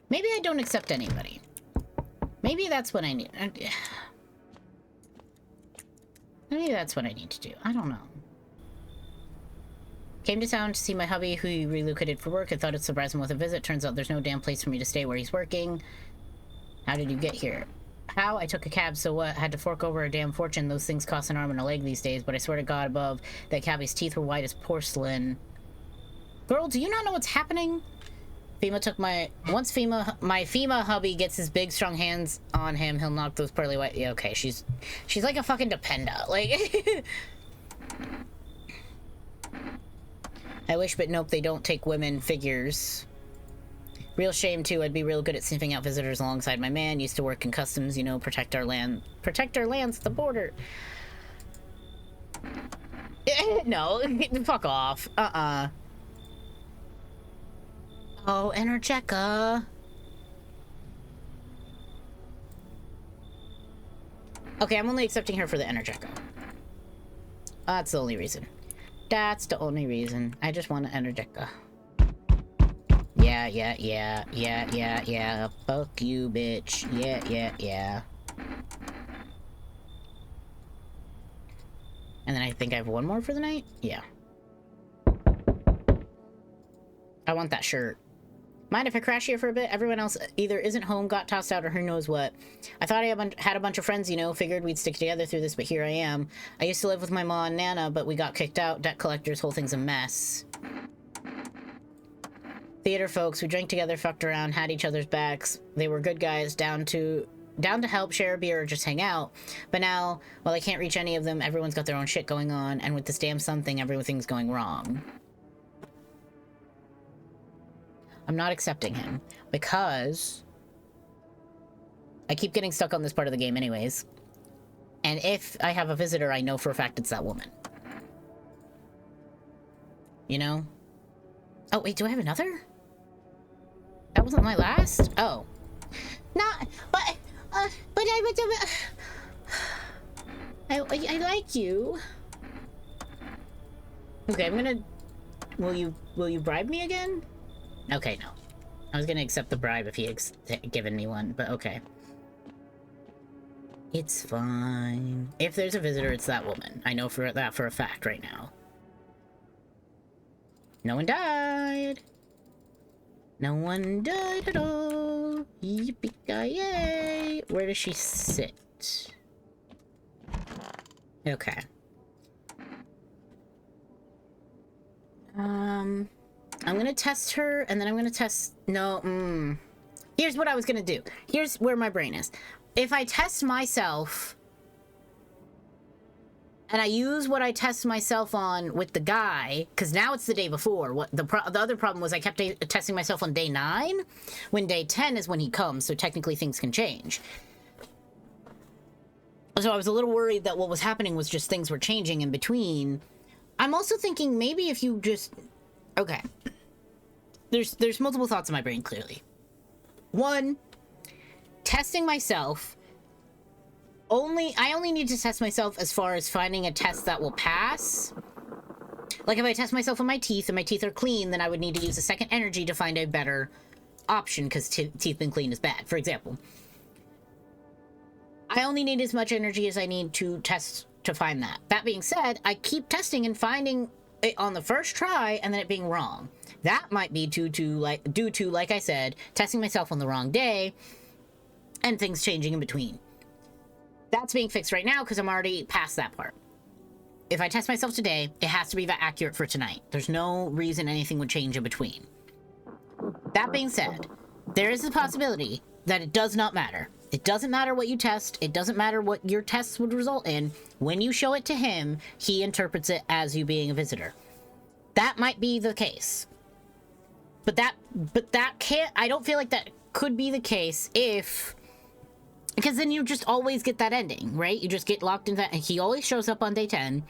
Maybe I don't accept anybody. Maybe that's what I need. Maybe that's what I need to do. I don't know. Came to town to see my hubby who he relocated for work. I thought it'd surprise him with a visit. Turns out there's no damn place for me to stay where he's working. How did you get here? How? I took a cab, so what? Had to fork over a damn fortune. Those things cost an arm and a leg these days, but I swear to God above, that cabbie's teeth were white as porcelain. Girl, do you not know what's happening? FEMA took my... Once my FEMA hubby gets his big, strong hands on him, he'll knock those pearly white... Yeah, okay, she's like a fucking dependa. Like... I wish, but nope, they don't take women figures. Real shame, too. I'd be real good at sniffing out visitors alongside my man. Used to work in customs, you know, protect our land. Protect our lands at the border. No, fuck off. Oh, Energeca. Okay, I'm only accepting her for the Energeca. That's the only reason. That's the only reason. I just want an Energeca. Yeah. Fuck you, bitch. Yeah. And then I think I have one more for the night? Yeah. I want that shirt. Mind if I crash here for a bit? Everyone else either isn't home, got tossed out, or who knows what. I thought I had a bunch of friends, you know, figured we'd stick together through this, but here I am. I used to live with my mom and Nana, but we got kicked out. Debt collectors, whole thing's a mess. Theater folks, we drank together, fucked around, had each other's backs. They were good guys, down to help, share a beer, or just hang out. But now, while I can't reach any of them, everyone's got their own shit going on, and with this damn sun thing, everything's going wrong. I'm not accepting him, because I keep getting stuck on this part of the game anyways. And if I have a visitor, I know for a fact it's that woman. You know? Oh, wait, do I have another? That wasn't my last? Oh. Not, but I like you. Okay, I'm gonna... Will you bribe me again? Okay, no. I was gonna accept the bribe if he had given me one, but okay. It's fine. If there's a visitor, it's that woman. I know that for a fact right now. No one died. No one died at all. Yippee-ki-yay. Where does she sit? Okay. I'm gonna test her, and then I'm gonna test... No, Here's what I was gonna do. Here's where my brain is. If I test myself, and I use what I test myself on with the guy, because now it's the day before. What the other problem was I kept testing myself on day 9, when day 10 is when he comes, so technically things can change. So I was a little worried that what was happening was just things were changing in between. I'm also thinking maybe if you just... Okay. There's multiple thoughts in my brain, clearly. One, testing myself... I only need to test myself as far as finding a test that will pass. Like if I test myself on my teeth and my teeth are clean, then I would need to use a second energy to find a better option because teeth being clean is bad, for example. I only need as much energy as I need to test to find that. That being said, I keep testing and finding it on the first try and then it being wrong. That might be due to, like I said, testing myself on the wrong day and things changing in between. That's being fixed right now because I'm already past that part. If I test myself today, it has to be that accurate for tonight. There's no reason anything would change in between. That being said, there is a possibility that it does not matter. It doesn't matter what you test. It doesn't matter what your tests would result in. When you show it to him, he interprets it as you being a visitor. That might be the case. But that can't... I don't feel like that could be the case if... Because then you just always get that ending, right? You just get locked in that... And he always shows up on day 10.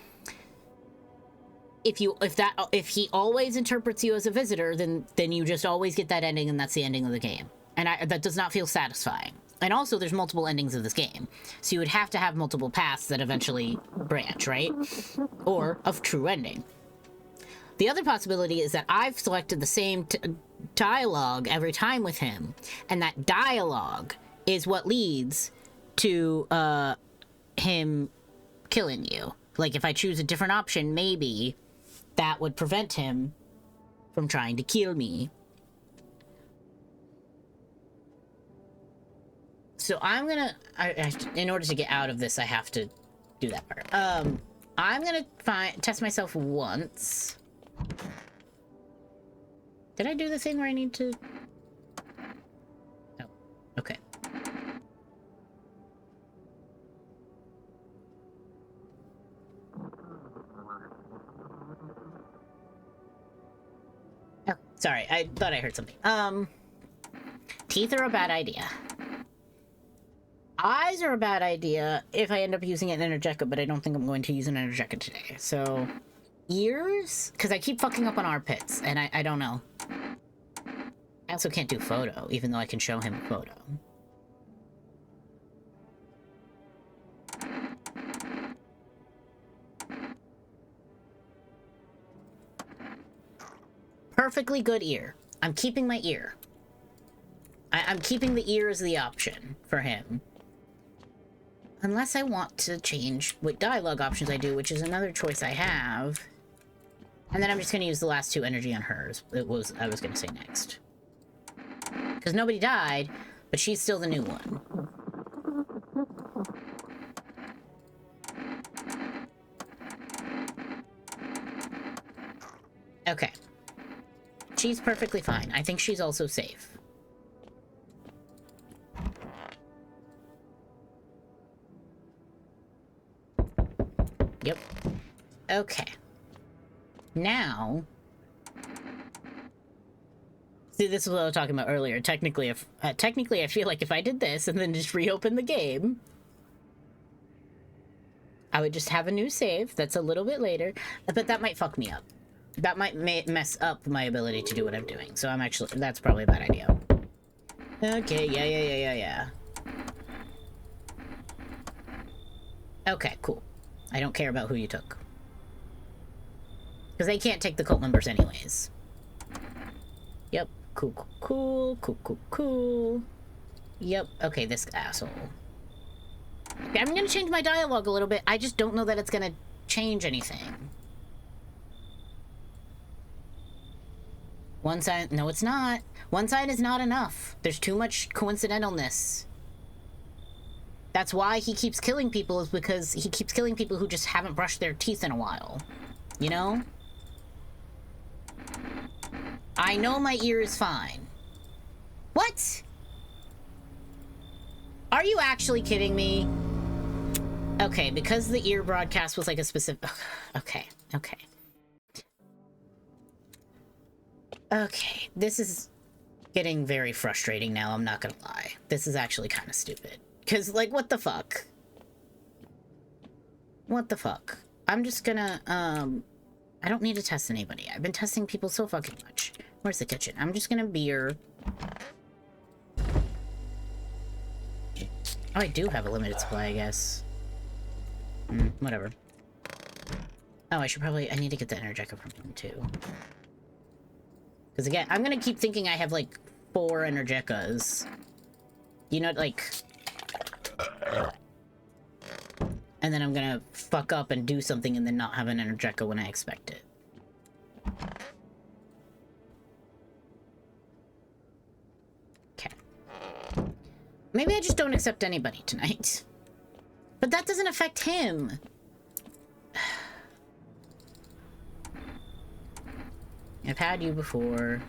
If he always interprets you as a visitor, then you just always get that ending, and that's the ending of the game. And that does not feel satisfying. And also, there's multiple endings of this game. So you would have to have multiple paths that eventually branch, right? Or a true ending. The other possibility is that I've selected the same dialogue every time with him. And that dialogue is what leads to him killing you. Like, if I choose a different option, maybe that would prevent him from trying to kill me. So I'm gonna... in order to get out of this, I have to do that part. I'm gonna test myself once. Did I do the thing where I need to... Oh, okay. Oh, sorry, I thought I heard something. Teeth are a bad idea. Eyes are a bad idea if I end up using an Energetica, but I don't think I'm going to use an Energetica today. So, ears? Because I keep fucking up on armpits, and I don't know. I also can't do photo, even though I can show him a photo. Perfectly good ear. I'm keeping my ear. I'm keeping the ear as the option for him. Unless I want to change what dialogue options I do, which is another choice I have. And then I'm just going to use the last 2 energy on hers. I was going to say next. Because nobody died, but she's still the new one. Okay. She's perfectly fine. I think she's also safe. Yep. Okay. Now... See, this is what I was talking about earlier. Technically, I feel like if I did this and then just reopen the game, I would just have a new save that's a little bit later, but that might fuck me up. That might mess up my ability to do what I'm doing, so that's probably a bad idea. Okay, yeah. Okay, cool. I don't care about who you took. Because they can't take the cult members anyways. Yep. Cool, cool, cool, cool, cool, cool. Yep, okay, this asshole. Okay, I'm gonna change my dialogue a little bit. I just don't know that it's gonna change anything. One side, no it's not. One side is not enough. There's too much coincidentalness. That's why he keeps killing people, is because he keeps killing people who just haven't brushed their teeth in a while. You know? I know my ear is fine. What? Are you actually kidding me? Okay, because the ear broadcast was like a specific... Okay, okay. Okay, this is getting very frustrating now, I'm not gonna lie. This is actually kind of stupid. Because, like, what the fuck? What the fuck? I'm just gonna, I don't need to test anybody. I've been testing people so fucking much. Where's the kitchen? I'm just gonna beer. Oh, I do have a limited supply, I guess. Whatever. Oh, I need to get the Energeca from him, too. Because, again, I'm gonna keep thinking I have, like, 4 Energecas. You know, like... And then I'm gonna fuck up and do something and then not have an Energeca when I expect it. Okay. Maybe I just don't accept anybody tonight. But that doesn't affect him. I've had you before.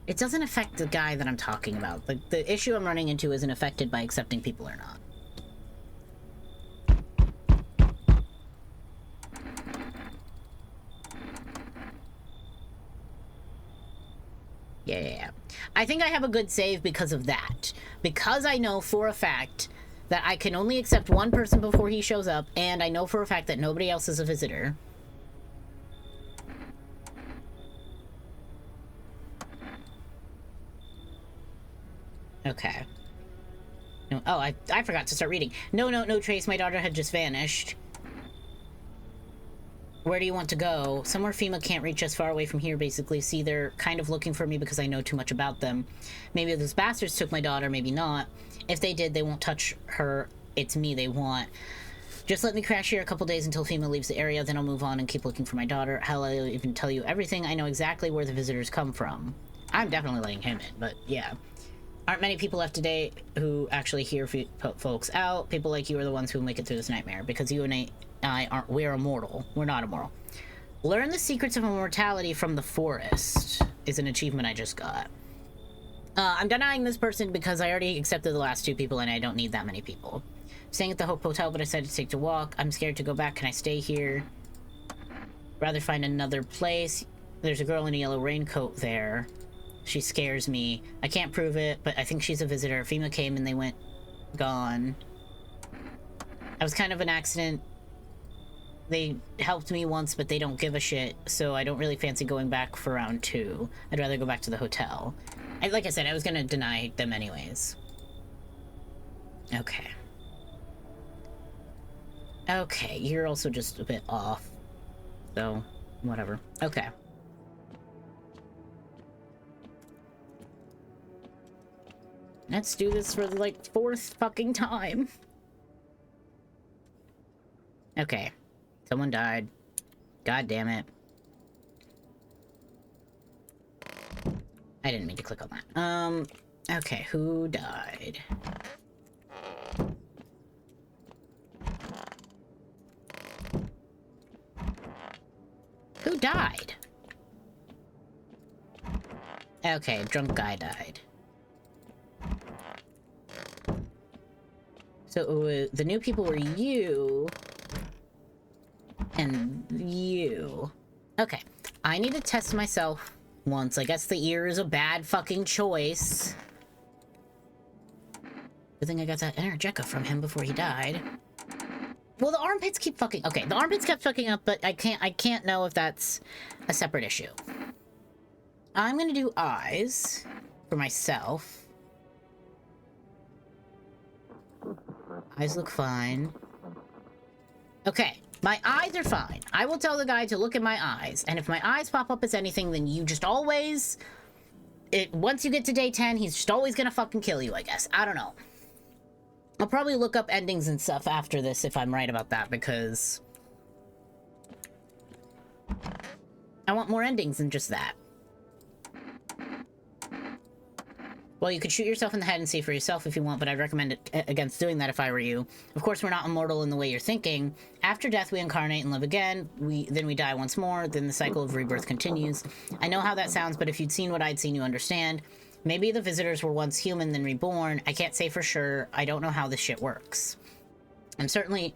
It doesn't affect the guy that I'm talking about. Like, the issue I'm running into isn't affected by accepting people or not. Yeah. I think I have a good save because of that. Because I know for a fact that I can only accept one person before he shows up, and I know for a fact that nobody else is a visitor. Okay. No, oh, I forgot to start reading. No, Trace, my daughter had just vanished. Where do you want to go? Somewhere FEMA can't reach us, far away from here, basically. See, they're kind of looking for me because I know too much about them. Maybe those bastards took my daughter, maybe not. If they did, they won't touch her. It's me they want. Just let me crash here a couple days until FEMA leaves the area, then I'll move on and keep looking for my daughter. Hell, I'll even tell you everything. I know exactly where the visitors come from. I'm definitely letting him in, but yeah. Aren't many people left today who actually hear folks out. People like you are the ones who make it through this nightmare, because you and I aren't, we're immortal. We're not immortal. Learn the secrets of immortality from the forest is an achievement I just got. I'm denying this person because I already accepted the last 2 people and I don't need that many people. Staying at the Hope Hotel, but I decided to take a walk. I'm scared to go back. Can I stay here? Rather find another place. There's a girl in a yellow raincoat there. She scares me. I can't prove it, but I think she's a visitor. FEMA came and they went gone. I was kind of an accident. They helped me once, but they don't give a shit, so I don't really fancy going back for round 2. I'd rather go back to the hotel. Like I said, I was gonna deny them anyways. Okay. Okay, you're also just a bit off. So, whatever. Okay. Let's do this for the, like, 4th fucking time. Okay. Someone died. God damn it. I didn't mean to click on that. Okay, who died? Who died? Okay, drunk guy died. So the new people were you and you. Okay, I need to test myself once. I guess the ear is a bad fucking choice. Good thing I got that Energeca from him before he died. Well, the armpits keep fucking... Okay, the armpits kept fucking up, but I can't know if that's a separate issue. I'm gonna do eyes for myself. Eyes look fine. Okay, My eyes are fine. I will tell the guy to look at my eyes, and if my eyes pop up as anything, then you just always... once you get to day 10, he's just always gonna fucking kill you, I guess. I don't know. I'll probably look up endings and stuff after this if I'm right about that, because... I want more endings than just that. Well, you could shoot yourself in the head and see for yourself if you want, but I'd recommend it against doing that if I were you. Of course, we're not immortal in the way you're thinking. After death, we incarnate and live again. Then we die once more. Then the cycle of rebirth continues. I know how that sounds, but if you'd seen what I'd seen, you understand. Maybe the visitors were once human, then reborn. I can't say for sure. I don't know how this shit works. I'm certain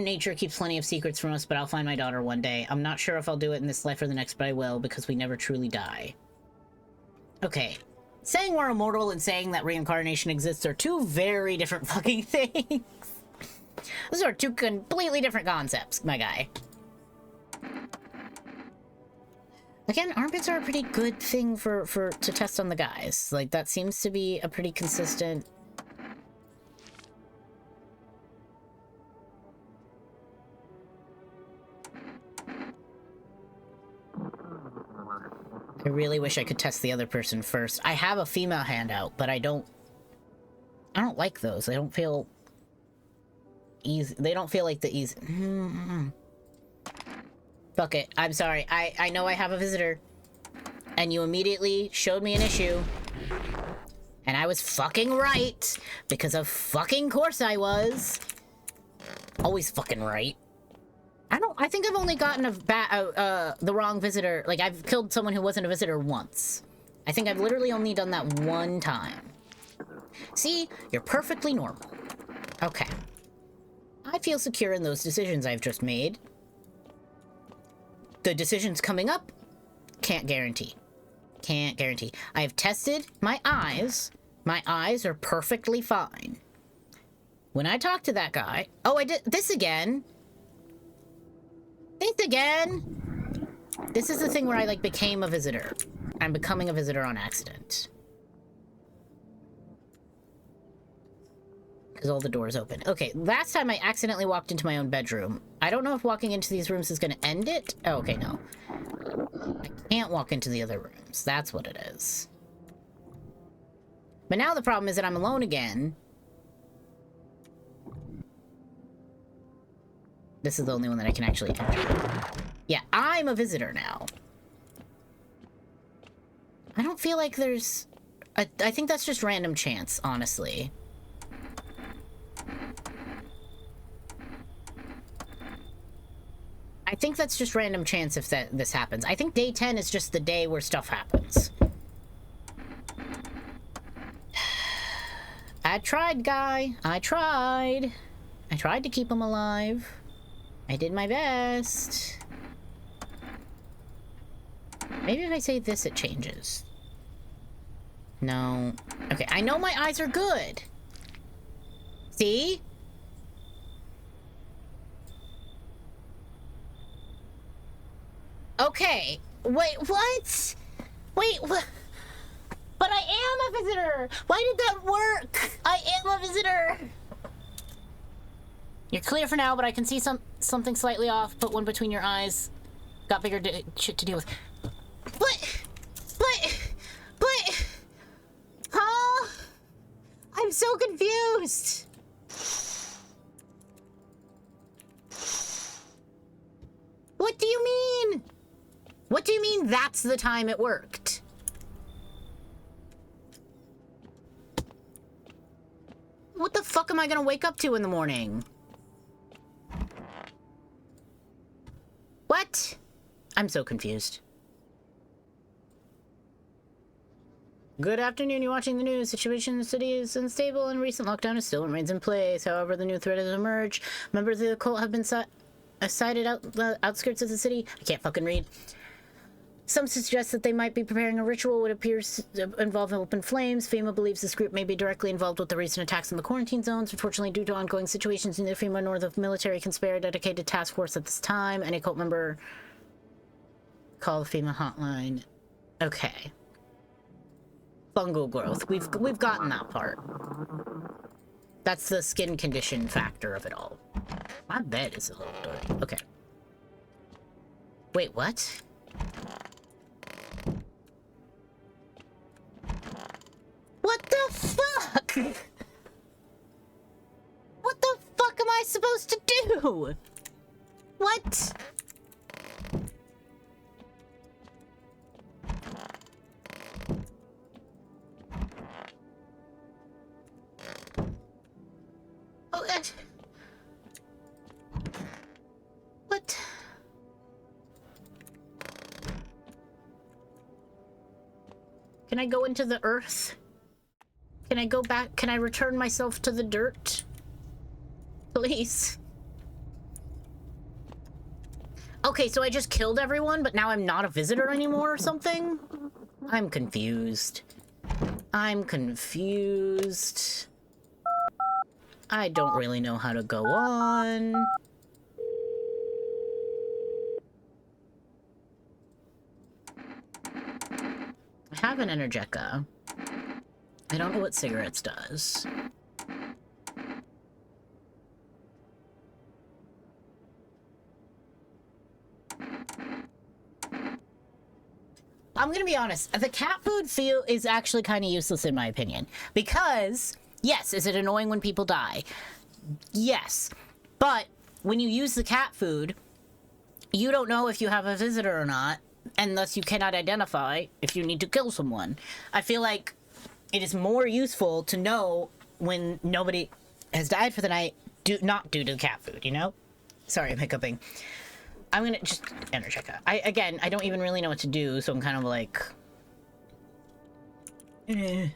nature keeps plenty of secrets from us, but I'll find my daughter one day. I'm not sure if I'll do it in this life or the next, but I will, because we never truly die. Okay. Saying we're immortal and saying that reincarnation exists are two very different fucking things. Those are two completely different concepts, my guy. Again, armpits are a pretty good thing to test on the guys. Like, that seems to be a pretty consistent... I really wish I could test the other person first. I have a female handout, but I don't like those. They don't feel easy. They don't feel like the easy. Fuck it. I'm sorry. I know I have a visitor. And you immediately showed me an issue. And I was fucking right. Because of fucking course I was. Always fucking right. I think I've only gotten the wrong visitor. Like, I've killed someone who wasn't a visitor once. I think I've literally only done that one time. See? You're perfectly normal. Okay. I feel secure in those decisions I've just made. The decisions coming up, can't guarantee. Can't guarantee. I have tested my eyes. My eyes are perfectly fine. When I talked to that guy... Oh, I did this again. This again. This is the thing where I, like, became a visitor. I'm becoming a visitor on accident. Because all the doors open. Okay, last time I accidentally walked into my own bedroom. I don't know if walking into these rooms is going to end it. Oh, okay, no. I can't walk into the other rooms. That's what it is. But now the problem is that I'm alone again. This is the only one that I can actually enter. Yeah, I'm a visitor now. I don't feel like there's... I think that's just random chance, honestly. I think that's just random chance if this happens. I think day 10 is just the day where stuff happens. I tried, guy. I tried. I tried to keep him alive. I did my best. Maybe if I say this, it changes. No. Okay, I know my eyes are good. See? Okay. Wait, what? Wait, what? But I am a visitor! Why did that work? I am a visitor! You're clear for now, but I can see something slightly off. Put one between your eyes. Got bigger shit to deal with. But... Huh? I'm so confused! What do you mean? What do you mean that's the time it worked? What the fuck am I gonna wake up to in the morning? What? I'm so confused. Good afternoon, you're watching the news. Situation in the city is unstable and recent lockdown is still remains in place. However, the new threat has emerged. Members of the cult have been sighted out the outskirts of the city. I can't fucking read. Some suggest that they might be preparing a ritual which appears to involve open flames. FEMA believes this group may be directly involved with the recent attacks in the quarantine zones. Unfortunately, due to ongoing situations, neither FEMA nor the military can spare a dedicated task force at this time. Any cult member call the FEMA hotline. Okay. Fungal growth. We've gotten that part. That's the skin condition factor of it all. My bed is a little dirty. Okay. Wait, what? What the fuck? What the fuck am I supposed to do? What? Oh, what? Can I go into the earth? Can I go back? Can I return myself to the dirt? Please. Okay, so I just killed everyone, but now I'm not a visitor anymore or something? I'm confused. I'm confused. I don't really know how to go on. I have an Energeca. I don't know what cigarettes does. I'm gonna be honest, the cat food is actually kind of useless in my opinion. Because, yes, is it annoying when people die? Yes. But when you use the cat food, you don't know if you have a visitor or not, and thus you cannot identify if you need to kill someone. I feel like it is more useful to know when nobody has died for the night, not due to the cat food, you know? Sorry, I'm hiccuping. I'm gonna just enter check out. Again, I don't even really know what to do, so I'm kind of like... I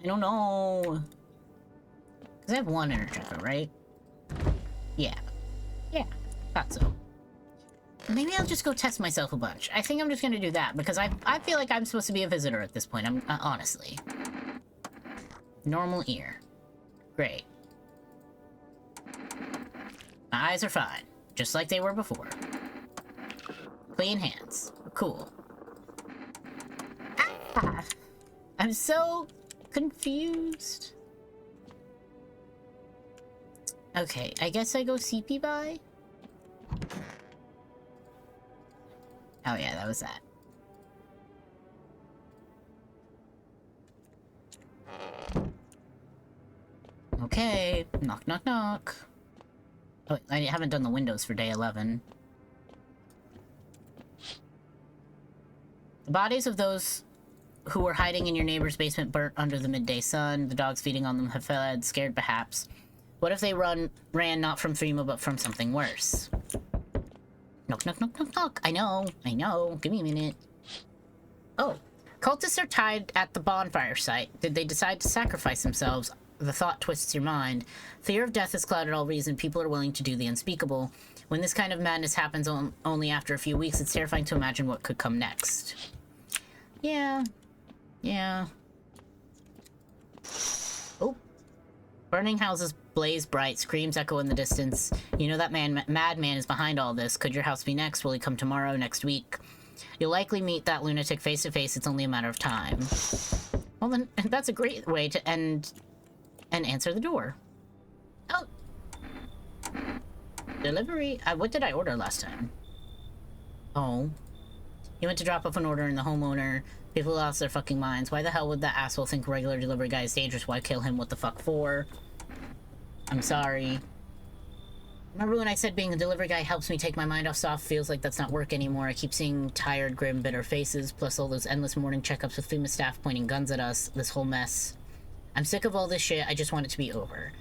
don't know. Because I have one enter checker, right? Yeah. Yeah, thought so. Maybe I'll just go test myself a bunch. I think I'm just gonna do that, because I feel like I'm supposed to be a visitor at this point, honestly. Normal ear. Great. My eyes are fine, just like they were before. Clean hands. Cool. Ah, I'm so confused. Okay, I guess I go CP by? Oh yeah, that was that. Okay, knock, knock, knock. Oh, I haven't done the windows for day 11. The bodies of those who were hiding in your neighbor's basement burnt under the midday sun. The dogs feeding on them have fled, scared perhaps. What if they ran not from FEMA but from something worse? Knock, knock, knock, knock, knock. I know. Give me a minute. Oh. Cultists are tied at the bonfire site. Did they decide to sacrifice themselves? The thought twists your mind. Fear of death has clouded all reason. People are willing to do the unspeakable. When this kind of madness happens only after a few weeks, it's terrifying to imagine what could come next. Yeah. Yeah. Oh. Burning houses blaze bright, screams echo in the distance. You know that madman is behind all this. Could your house be next? Will he come tomorrow, next week? You'll likely meet that lunatic face to face. It's only a matter of time. Well then, that's a great way to end and answer the door. Oh. Delivery? What did I order last time? Oh. You went to drop off an order and the homeowner. People lost their fucking minds. Why the hell would that asshole think a regular delivery guy is dangerous? Why kill him? What the fuck for? I'm sorry. Remember when I said being a delivery guy helps me take my mind off stuff? Feels like that's not work anymore. I keep seeing tired, grim, bitter faces, plus all those endless morning checkups with FEMA staff pointing guns at us. This whole mess. I'm sick of all this shit. I just want it to be over.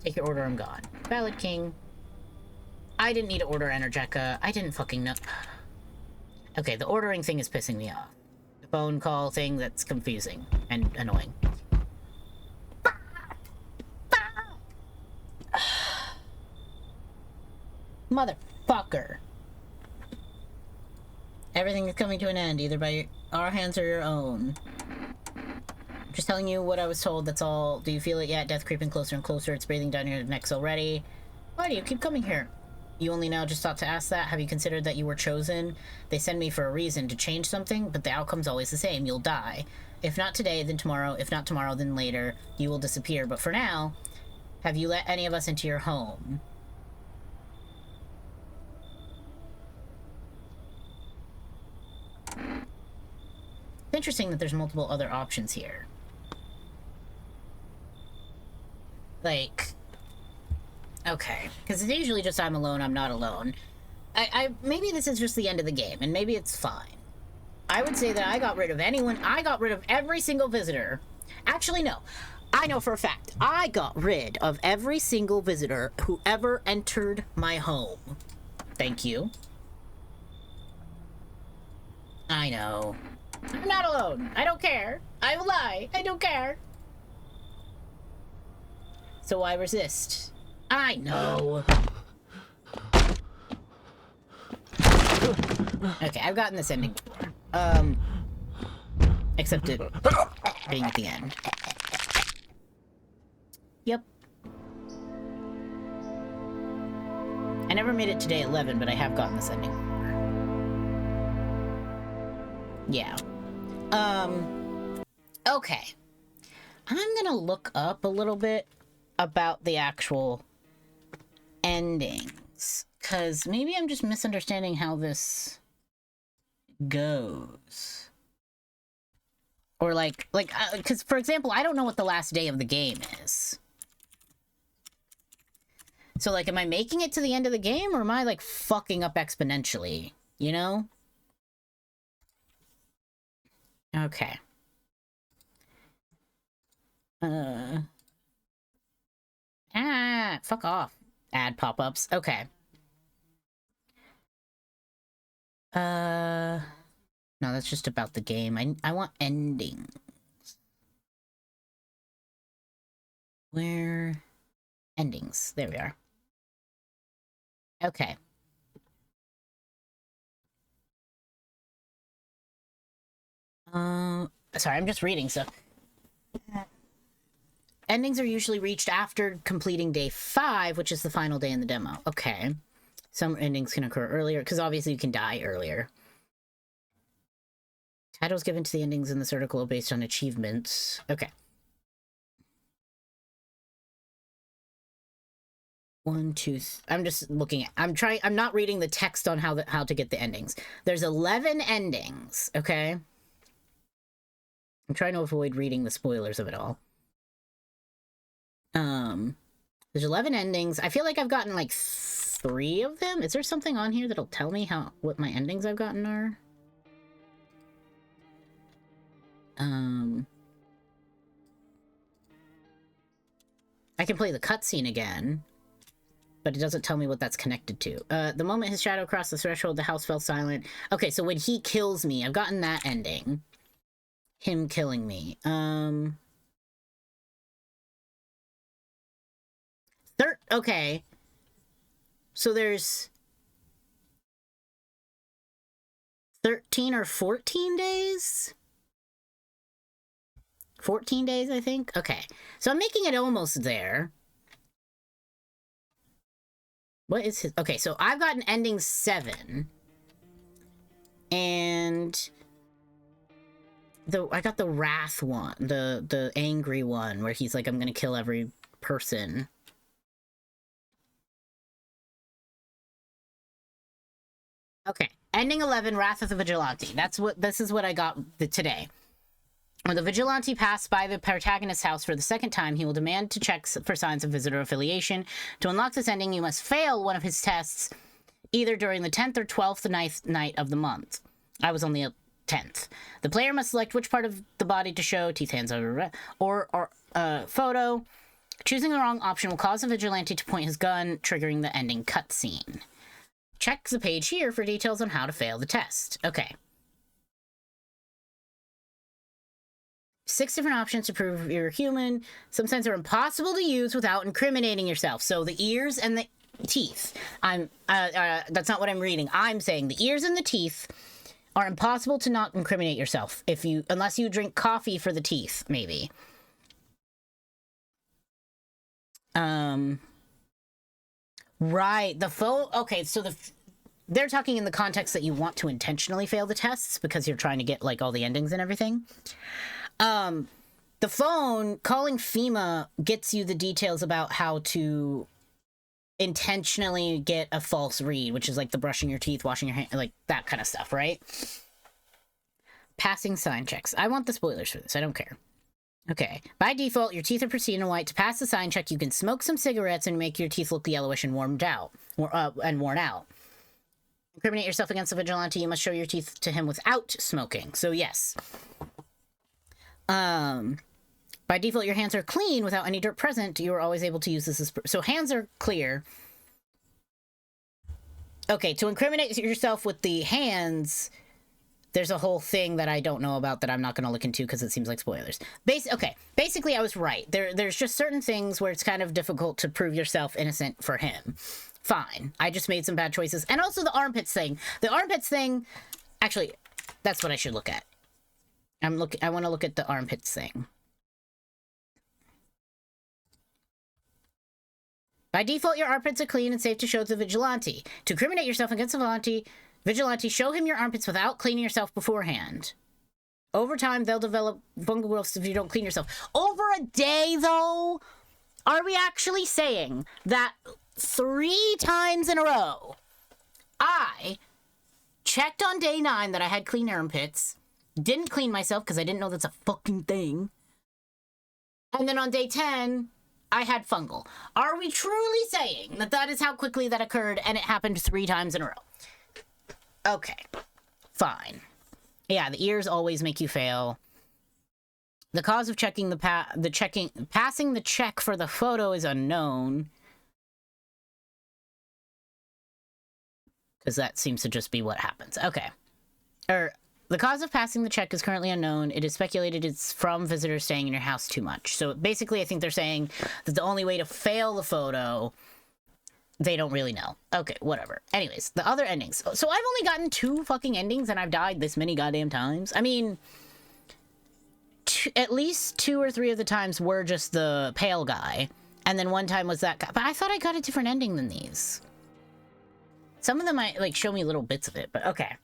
Take your order, I'm gone. Valid, King. I didn't need to order Energeca. I didn't fucking know. Okay, the ordering thing is pissing me off. The phone call thing, that's confusing and annoying. Motherfucker. Everything is coming to an end, either by our hands or your own. I'm just telling you what I was told, that's all. Do you feel it yet? Death creeping closer and closer. It's breathing down your necks already. Why do you keep coming here? You only now just thought to ask that? Have you considered that you were chosen? They send me for a reason, to change something, but the outcome's always the same. You'll die. If not today, then tomorrow. If not tomorrow, then later. You will disappear. But for now, have you let any of us into your home? interesting that there's multiple other options here. Like, okay, because it's usually just I'm alone, I'm not alone. Maybe this is just the end of the game, and maybe it's fine. I would say that I got rid of every single visitor. Actually, no. I know for a fact, I got rid of every single visitor who ever entered my home. Thank you. I know. I'm not alone. I don't care. I will lie. I don't care. So why resist? I know. Okay, I've gotten this ending before. Except it being at the end. Yep. I never made it to day 11, but I have gotten this ending before. Yeah. Okay. I'm gonna look up a little bit about the actual endings, because maybe I'm just misunderstanding how this goes. Or because for example, I don't know what the last day of the game is. So like, am I making it to the end of the game, or am I like fucking up exponentially, you know? Okay. Fuck off. Ad pop-ups. Okay. No, that's just about the game. I want endings. Where? Endings. There we are. Okay. Sorry, I'm just reading, so... Endings are usually reached after completing day 5, which is the final day in the demo. Okay. Some endings can occur earlier, because obviously you can die earlier. Titles given to the endings in this article are based on achievements. Okay. 1, 2... I'm just looking at... I'm not reading the text on how to get the endings. There's 11 endings, okay? I'm trying to avoid reading the spoilers of it all. There's 11 endings. I feel like I've gotten like 3 of them. Is there something on here that'll tell me what my endings I've gotten are? I can play the cutscene again, but it doesn't tell me what that's connected to. The moment his shadow crossed the threshold, the house fell silent. Okay, so when he kills me, I've gotten that ending. Him killing me. Okay. So there's 13 or 14 days? 14 days, I think? Okay. So I'm making it almost there. What is his... Okay, so I've gotten ending 7. And... I got the wrath one. The angry one, where he's like, I'm gonna kill every person. Okay. Ending 11, Wrath of the Vigilante. This is what I got today. When the Vigilante passed by the protagonist's house for the second time, he will demand to check for signs of visitor affiliation. To unlock this ending, you must fail one of his tests, either during the 10th or 12th night of the month. I was on the 10th. The player must select which part of the body to show, teeth, hands, or photo. Choosing the wrong option will cause the Vigilante to point his gun, triggering the ending cutscene. Check the page here for details on how to fail the test. Okay. 6 different options to prove you're human. Some signs are impossible to use without incriminating yourself. So the ears and the teeth. That's not what I'm reading. I'm saying the ears and the teeth are impossible to not incriminate yourself unless you drink coffee for the teeth, maybe. Right, the phone... Okay, so they're talking in the context that you want to intentionally fail the tests because you're trying to get, like, all the endings and everything. The phone, calling FEMA gets you the details about how to intentionally get a false read, which is, like, the brushing your teeth, washing your hands, like, that kind of stuff, right? passing sign checks. I want the spoilers for this. I don't care. Okay. By default, your teeth are pristine and white. To pass the sign check, you can smoke some cigarettes and make your teeth look yellowish and worn out. Incriminate yourself against the vigilante. You must show your teeth to him without smoking. So yes. By default, your hands are clean without any dirt present. You are always able to use this as... So hands are clear. Okay, to incriminate yourself with the hands, there's a whole thing that I don't know about that I'm not going to look into because it seems like spoilers. Basically, I was right. There's just certain things where it's kind of difficult to prove yourself innocent for him. Fine. I just made some bad choices. And also the armpits thing. The armpits thing... Actually, that's what I should look at. I want to look at the armpits thing. By default, your armpits are clean and safe to show to the vigilante. To incriminate yourself against the vigilante, show him your armpits without cleaning yourself beforehand. Over time, they'll develop fungal growths if you don't clean yourself. Over a day, though? Are we actually saying that 3 times in a row, I checked on day 9 that I had clean armpits, didn't clean myself because I didn't know that's a fucking thing, and then on day 10... I had fungal. Are we truly saying that that is how quickly that occurred and it happened 3 times in a row? Okay. Fine. Yeah, the ears always make you fail. The cause of passing the check for the photo is unknown. Because that seems to just be what happens. Okay. The cause of passing the check is currently unknown. It is speculated it's from visitors staying in your house too much. So basically, I think they're saying that the only way to fail the photo, they don't really know. Okay, whatever. Anyways, the other endings. So I've only gotten 2 fucking endings and I've died this many goddamn times. I mean, at least 2 or 3 of the times were just the pale guy. And then one time was that guy. But I thought I got a different ending than these. Some of them might, like, show me little bits of it, but okay.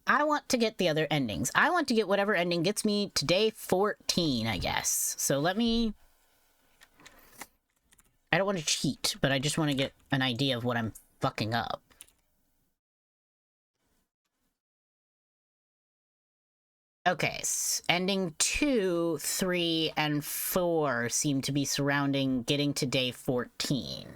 I want to get the other endings. I want to get whatever ending gets me to day 14, I guess. So let me... I don't want to cheat, but I just want to get an idea of what I'm fucking up. Okay, ending 2, 3, and 4 seem to be surrounding getting to day 14.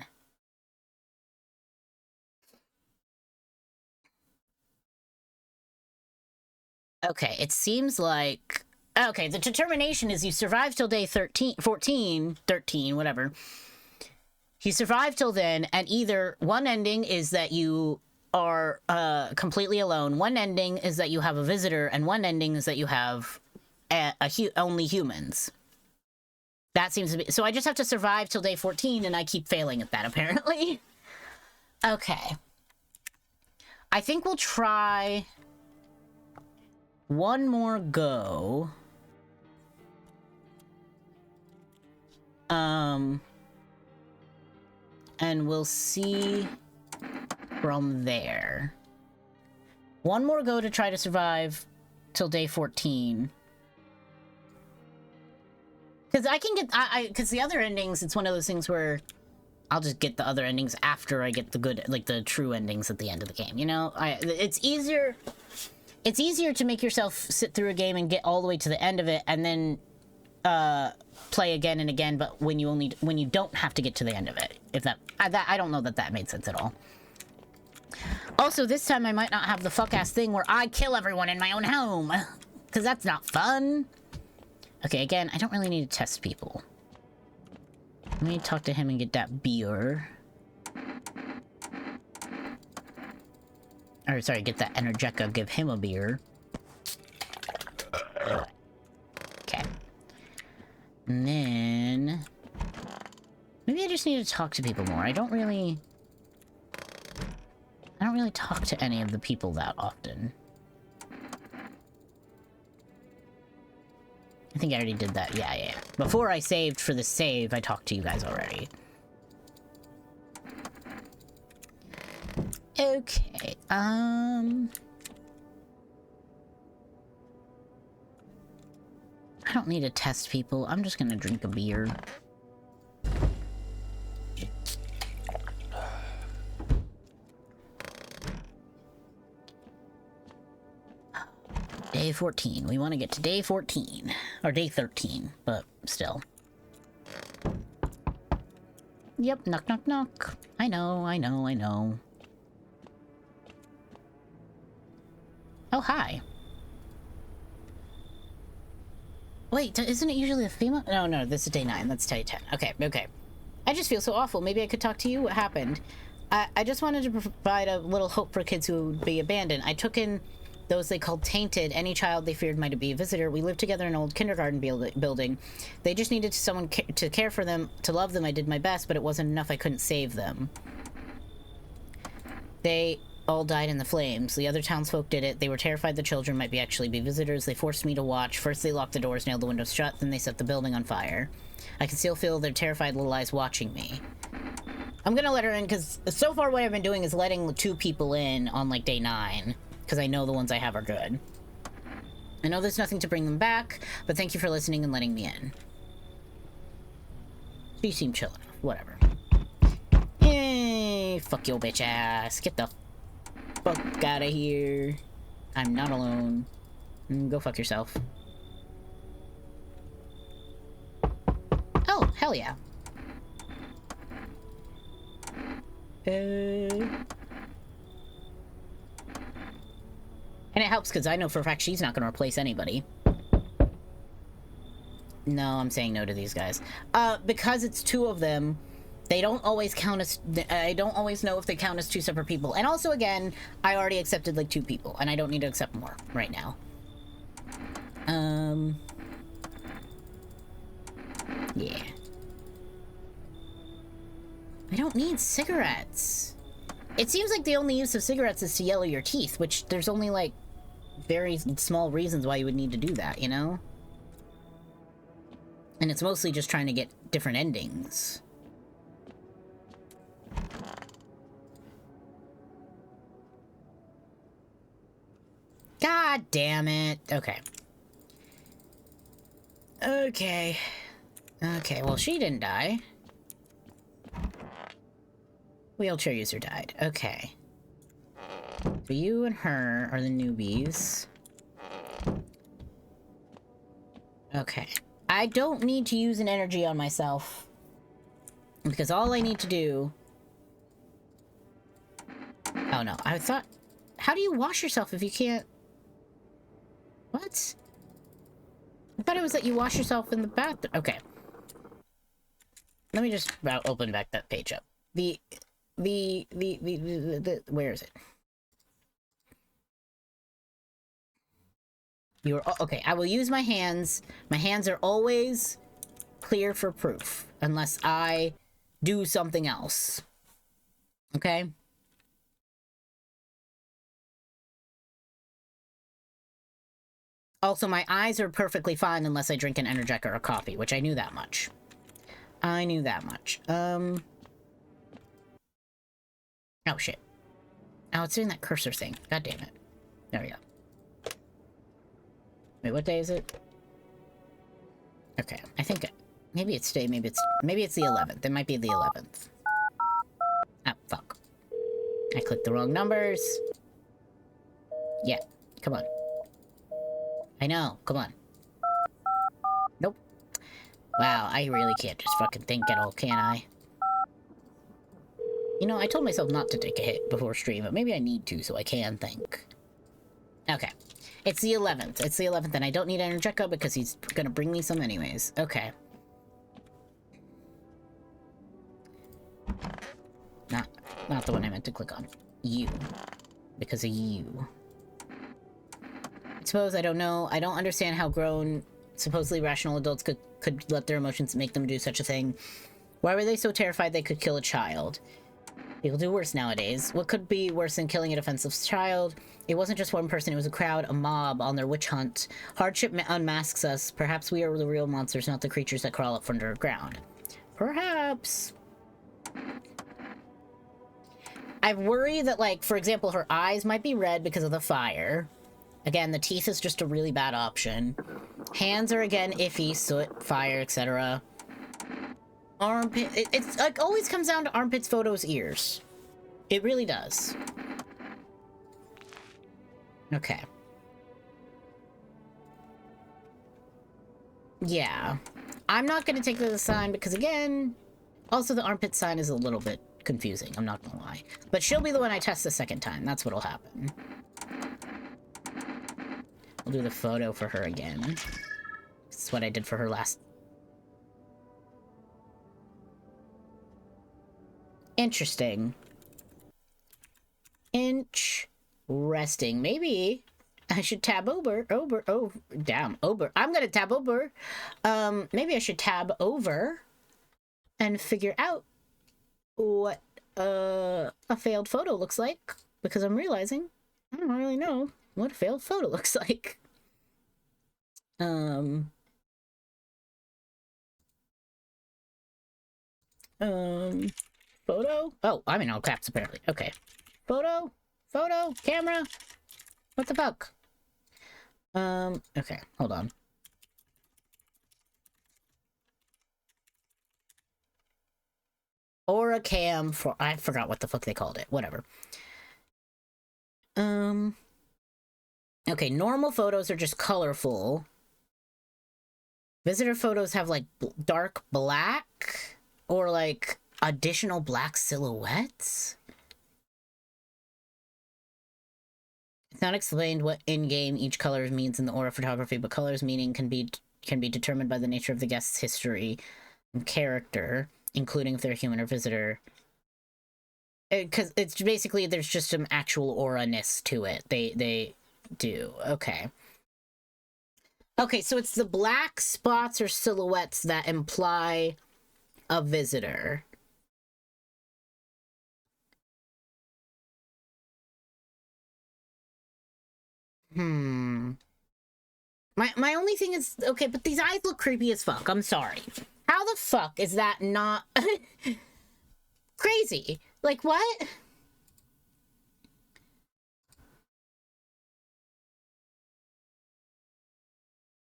Okay, it seems like... Okay, the determination is you survive till day 13, whatever. You survive till then, and either one ending is that you are completely alone, one ending is that you have a visitor, and one ending is that you have only humans. That seems to be... So I just have to survive till day 14, and I keep failing at that, apparently. Okay. I think we'll try... one more go. And we'll see from there. One more go to try to survive till day 14. Because I can get... because the other endings, it's one of those things where I'll just get the other endings after I get the good... like, the true endings at the end of the game, you know? It's easier... It's easier to make yourself sit through a game and get all the way to the end of it and then play again and again, but when you don't have to get to the end of it. If I don't know that made sense at all. Also, this time I might not have the fuck-ass thing where I kill everyone in my own home, because that's not fun. Okay, again, I don't really need to test people. Let me talk to him and get that beer. Or, sorry, get that Energetica, give him a beer. Okay. And then... maybe I just need to talk to people more. I don't really talk to any of the people that often. I think I already did that. Yeah. Before I saved for the save, I talked to you guys already. Okay, I don't need to test people. I'm just gonna drink a beer. Day 14. We want to get to day 14. Or day 13, but still. Yep, knock, knock, knock. I know, I know, I know. Oh, hi. Wait, isn't it usually a female? No, no, this is day 9. That's day 10. Okay, okay. I just feel so awful. Maybe I could talk to you. What happened? I just wanted to provide a little hope for kids who would be abandoned. I took in those they called tainted. Any child they feared might be a visitor. We lived together in an old kindergarten building. They just needed someone to care for them, to love them. I did my best, but it wasn't enough. I couldn't save them. They all died in the flames. The other townsfolk did it. They were terrified the children might actually be visitors. They forced me to watch. First they locked the doors, nailed the windows shut, then they set the building on fire. I can still feel their terrified little eyes watching me. I'm gonna let her in, because so far what I've been doing is letting 2 people in on, like, day 9. Because I know the ones I have are good. I know there's nothing to bring them back, but thank you for listening and letting me in. You seem chill enough. Whatever. Hey, fuck your bitch ass. Get the fuck out of here. I'm not alone. Go fuck yourself. Oh, hell yeah. And it helps because I know for a fact she's not going to replace anybody. No, I'm saying no to these guys. Because it's 2 of them, they don't always count as... I don't always know if they count as 2 separate people. And also, again, I already accepted, like, 2 people. And I don't need to accept more right now. Yeah. I don't need cigarettes. It seems like the only use of cigarettes is to yellow your teeth, which there's only, like, very small reasons why you would need to do that, you know? And it's mostly just trying to get different endings. God damn it. Okay. Okay. Okay, well, she didn't die. Wheelchair user died. Okay. So you and her are the newbies. Okay. I don't need to use an energy on myself. Because all I need to do... Oh no, I thought... How do you wash yourself if you can't... What? I thought it was that you wash yourself in the bathroom. Okay. Let me just open back that page up. Where is it? Okay, I will use my hands. My hands are always clear for proof. Unless I do something else. Okay? Also, my eyes are perfectly fine unless I drink an Energic or a coffee, which I knew that much. I knew that much. Oh, shit. Oh, it's doing that cursor thing. God damn it. There we go. Wait, what day is it? Okay, I think maybe it's today, maybe it's the 11th. It might be the 11th. Oh, fuck. I clicked the wrong numbers. Yeah, come on. I know, come on. Nope. Wow, I really can't just fucking think at all, can I? You know, I told myself not to take a hit before stream, but maybe I need to so I can think. Okay. It's the 11th. It's the 11th, and I don't need Energica because he's gonna bring me some anyways. Okay. Not the one I meant to click on. You. Because of you. I suppose I don't know. I don't understand how grown, supposedly rational adults could let their emotions make them do such a thing. Why were they so terrified they could kill a child? People do worse nowadays. What could be worse than killing a defenseless child? It wasn't just one person, it was a crowd, a mob, on their witch hunt. Hardship unmasks us. Perhaps we are the real monsters, not the creatures that crawl up from underground. Perhaps. I worry that, like, for example, her eyes might be red because of the fire. Again, the teeth is just a really bad option. Hands are, again, iffy, soot, fire, etc. Armpit... It's, like, always comes down to armpits, photos, ears. It really does. Okay. Yeah. I'm not gonna take the sign because, again, also the armpit sign is a little bit confusing. I'm not gonna lie. But she'll be the one I test the second time. That's what'll happen. I'll do the photo for her again. This is what I did for her last. Interesting. Interesting. Maybe I should tab over. I'm gonna tab over. Maybe I should tab over and figure out what a failed photo looks like, because I'm realizing I don't really know what a failed photo looks like. Photo? Oh, I'm in all caps apparently. Okay. Photo, camera. What the fuck? Okay, hold on. Aura cam for, I forgot what the fuck they called it. Whatever. Okay, normal photos are just colorful. Visitor photos have like dark black or like additional black silhouettes. It's not explained what in-game each color means in the aura photography, but colors meaning can be determined by the nature of the guest's history and character, including if they're human or visitor. Because it's basically, there's just some actual aura-ness to it. They do. Okay. Okay, so it's the black spots or silhouettes that imply a visitor. My only thing is, okay, but these eyes look creepy as fuck. I'm sorry. How the fuck is that not crazy? Like, what?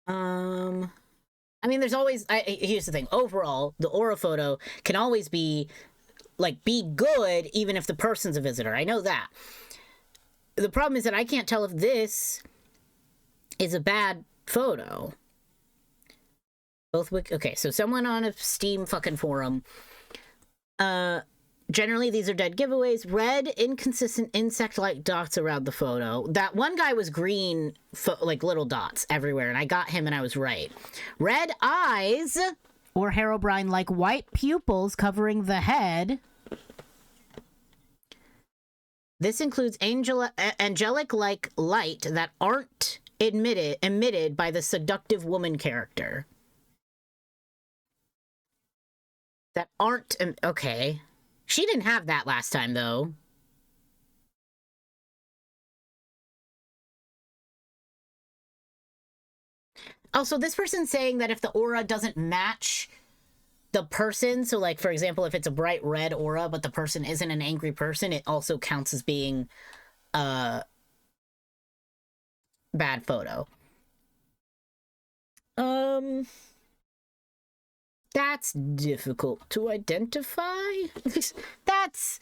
I mean, there's always, here's the thing. Overall, the aura photo can always be, like, be good even if the person's a visitor. I know that. The problem is that I can't tell if this is a bad photo. Both okay, so someone on a Steam fucking forum. Generally, these are dead giveaways. Red, inconsistent insect-like dots around the photo. That one guy was green, like little dots everywhere, and I got him and I was right. Red eyes, or Herobrine-like white pupils covering the head. This includes angelic-like light that aren't emitted by the seductive woman character. That aren't... okay. She didn't have that last time, though. Also, this person's saying that if the aura doesn't match the person, so like, for example, if it's a bright red aura, but the person isn't an angry person, it also counts as being a bad photo. That's difficult to identify. That's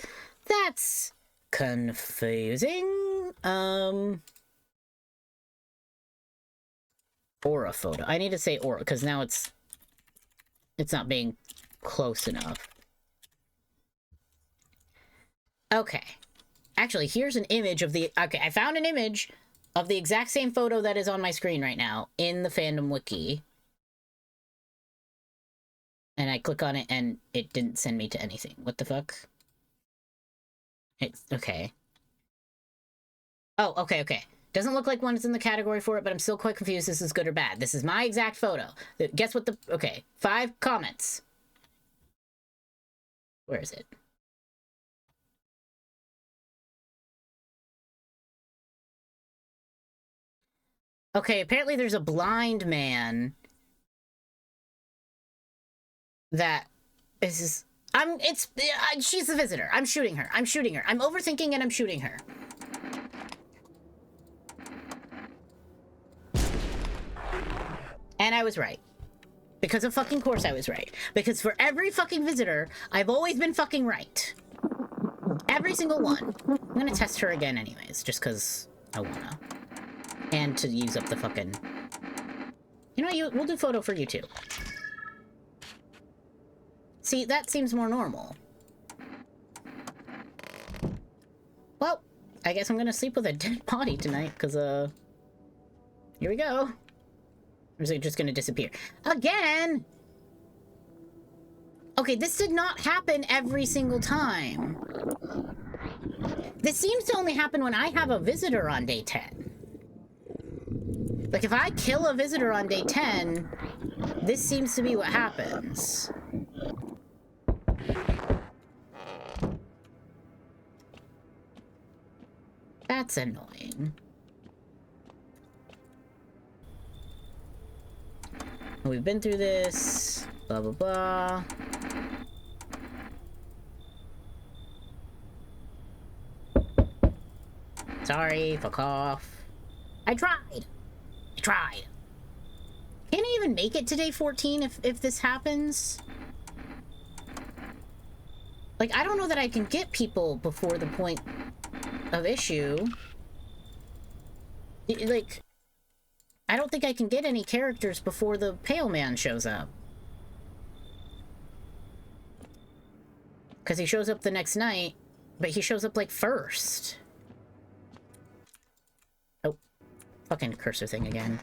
confusing. Aura photo. I need to say aura because now it's not being close enough. Okay. Actually, here's an image of the... okay, I found an image of the exact same photo that is on my screen right now in the fandom wiki. And I click on it, and it didn't send me to anything. What the fuck? It's... okay. Oh, okay, okay. Doesn't look like one is in the category for it, but I'm still quite confused. This is good or bad. This is my exact photo. Guess what the... okay. 5 comments. Where is it? Okay, apparently there's a blind man that is... she's the visitor. I'm shooting her. I'm shooting her. I'm overthinking and I'm shooting her. And I was right. Because of fucking course I was right. Because for every fucking visitor, I've always been fucking right. Every single one. I'm gonna test her again anyways, just because I wanna. And to use up the fucking... You know, we'll do photo for you too. See, that seems more normal. Well, I guess I'm gonna sleep with a dead body tonight, because, here we go. Or is it just gonna disappear? Again! Okay, this did not happen every single time. This seems to only happen when I have a visitor on day 10. Like, if I kill a visitor on day 10, this seems to be what happens. That's annoying. We've been through this. Blah, blah, blah. Sorry, fuck off. I tried. I tried. Can't I even make it to day 14 if this happens? Like, I don't know that I can get people before the point of issue. Like, I don't think I can get any characters before the Pale Man shows up. Because he shows up the next night, but he shows up, like, first. Oh. Fucking cursor thing again.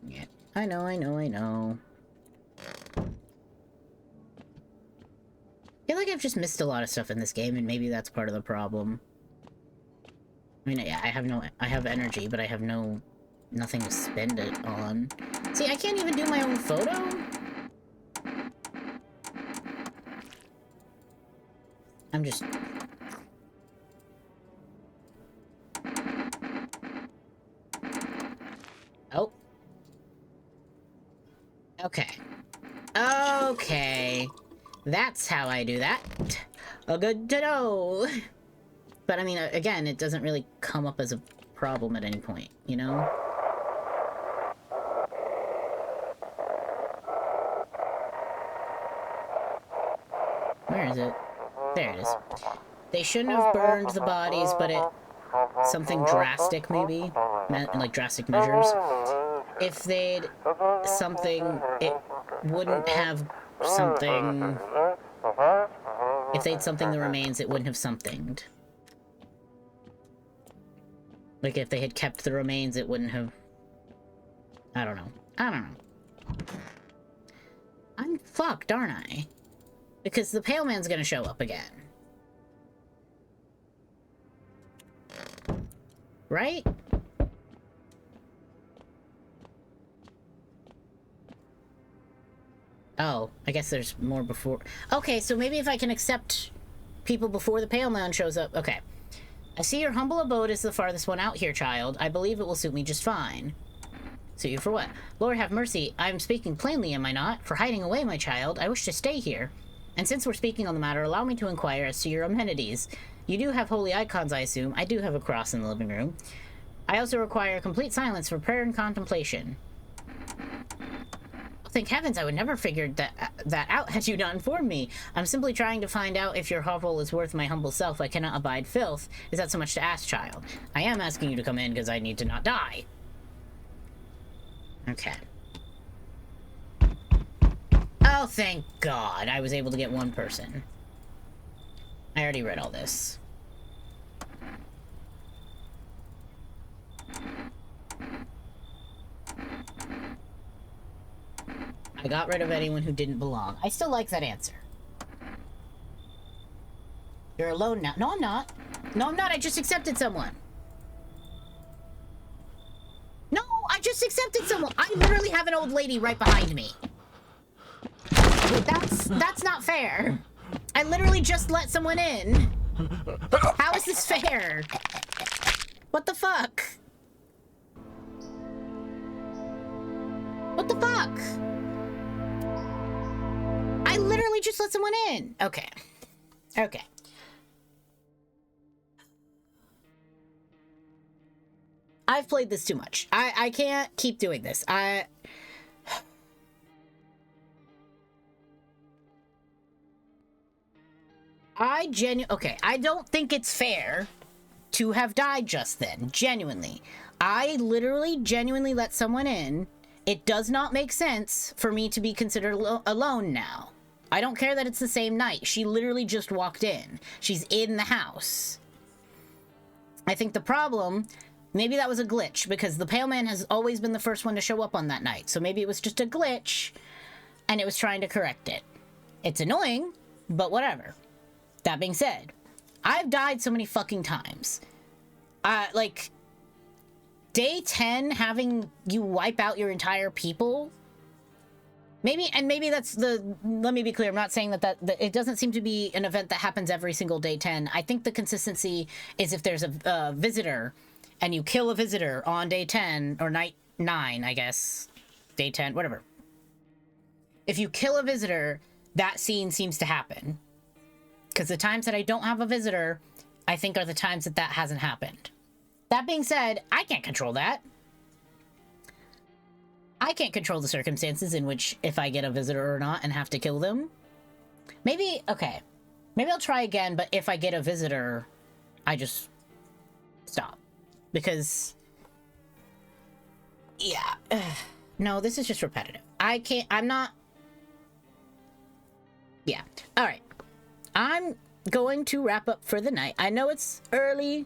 Yeah. I know, I know, I know. I feel like I've just missed a lot of stuff in this game, and maybe that's part of the problem. I mean, yeah, I have energy, but I have nothing to spend it on. See, I can't even do my own photo? I'm just... Oh. Okay. Okay. That's how I do that. Good to know. But I mean, again, it doesn't really come up as a problem at any point, you know? Where is it? There it is. They shouldn't have burned the bodies, but something drastic, maybe? Like, drastic measures. If they'd something, it wouldn't have something... If they'd something the remains, it wouldn't have somethinged. Like, if they had kept the remains, it wouldn't have... I don't know. I don't know. I'm fucked, aren't I? Because the Pale Man's gonna show up again. Right? Oh, I guess there's more before... Okay, so maybe if I can accept people before the Pale Man shows up... Okay. I see your humble abode is the farthest one out here, child. I believe it will suit me just fine. Suit you for what? Lord have mercy, I am speaking plainly, am I not? For hiding away, my child. I wish to stay here. And since we're speaking on the matter, allow me to inquire as to your amenities. You do have holy icons, I assume. I do have a cross in the living room. I also require complete silence for prayer and contemplation. Thank heavens, I would never figured that out had you not informed me. I'm simply trying to find out if your hovel is worth my humble self. I cannot abide filth. Is that so much to ask, child? I am asking you to come in because I need to not die. Okay. Oh, thank God. I was able to get one person. I already read all this. I got rid of anyone who didn't belong. I still like that answer. You're alone now. No, I'm not. No, I'm not. I just accepted someone. No, I just accepted someone. I literally have an old lady right behind me. That's not fair. I literally just let someone in. How is this fair? What the fuck? What the fuck? I literally just let someone in. Okay. Okay. I've played this too much. I can't keep doing this. I Okay, I don't think it's fair to have died just then. Genuinely. I literally genuinely let someone in. It does not make sense for me to be considered alone now. I don't care that it's the same night. She literally just walked in. She's in the house. I think the problem, maybe that was a glitch, because the Pale Man has always been the first one to show up on that night. So maybe it was just a glitch, and it was trying to correct it. It's annoying, but whatever. That being said, I've died so many fucking times. Like, day 10, having you wipe out your entire people... Maybe that's the... Let me be clear, I'm not saying that it doesn't seem to be an event that happens every single day 10. I think the consistency is if there's a visitor, and you kill a visitor on day 10, or night 9, I guess. Day 10, whatever. If you kill a visitor, that scene seems to happen. Because the times that I don't have a visitor, I think are the times that that hasn't happened. That being said, I can't control that. I can't control the circumstances in which if I get a visitor or not and have to kill them. Maybe, okay. Maybe I'll try again, but if I get a visitor, I just stop. Because, yeah. No, this is just repetitive. I'm not... Yeah. All right. I'm going to wrap up for the night. I know it's early.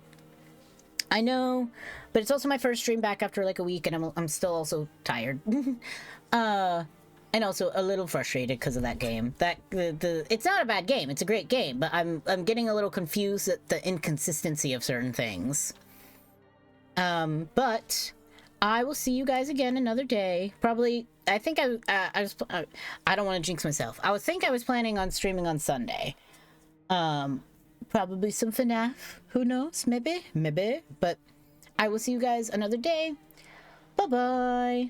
I know, but it's also my first stream back after like a week, and I'm still also tired. And also a little frustrated because of that game. It's not a bad game. It's a great game, but I'm getting a little confused at the inconsistency of certain things. But I will see you guys again another day. Probably, I think I don't want to jinx myself. I was planning on streaming on Sunday. Probably some FNAF. Who knows? Maybe. But I will see you guys another day. Bye-bye.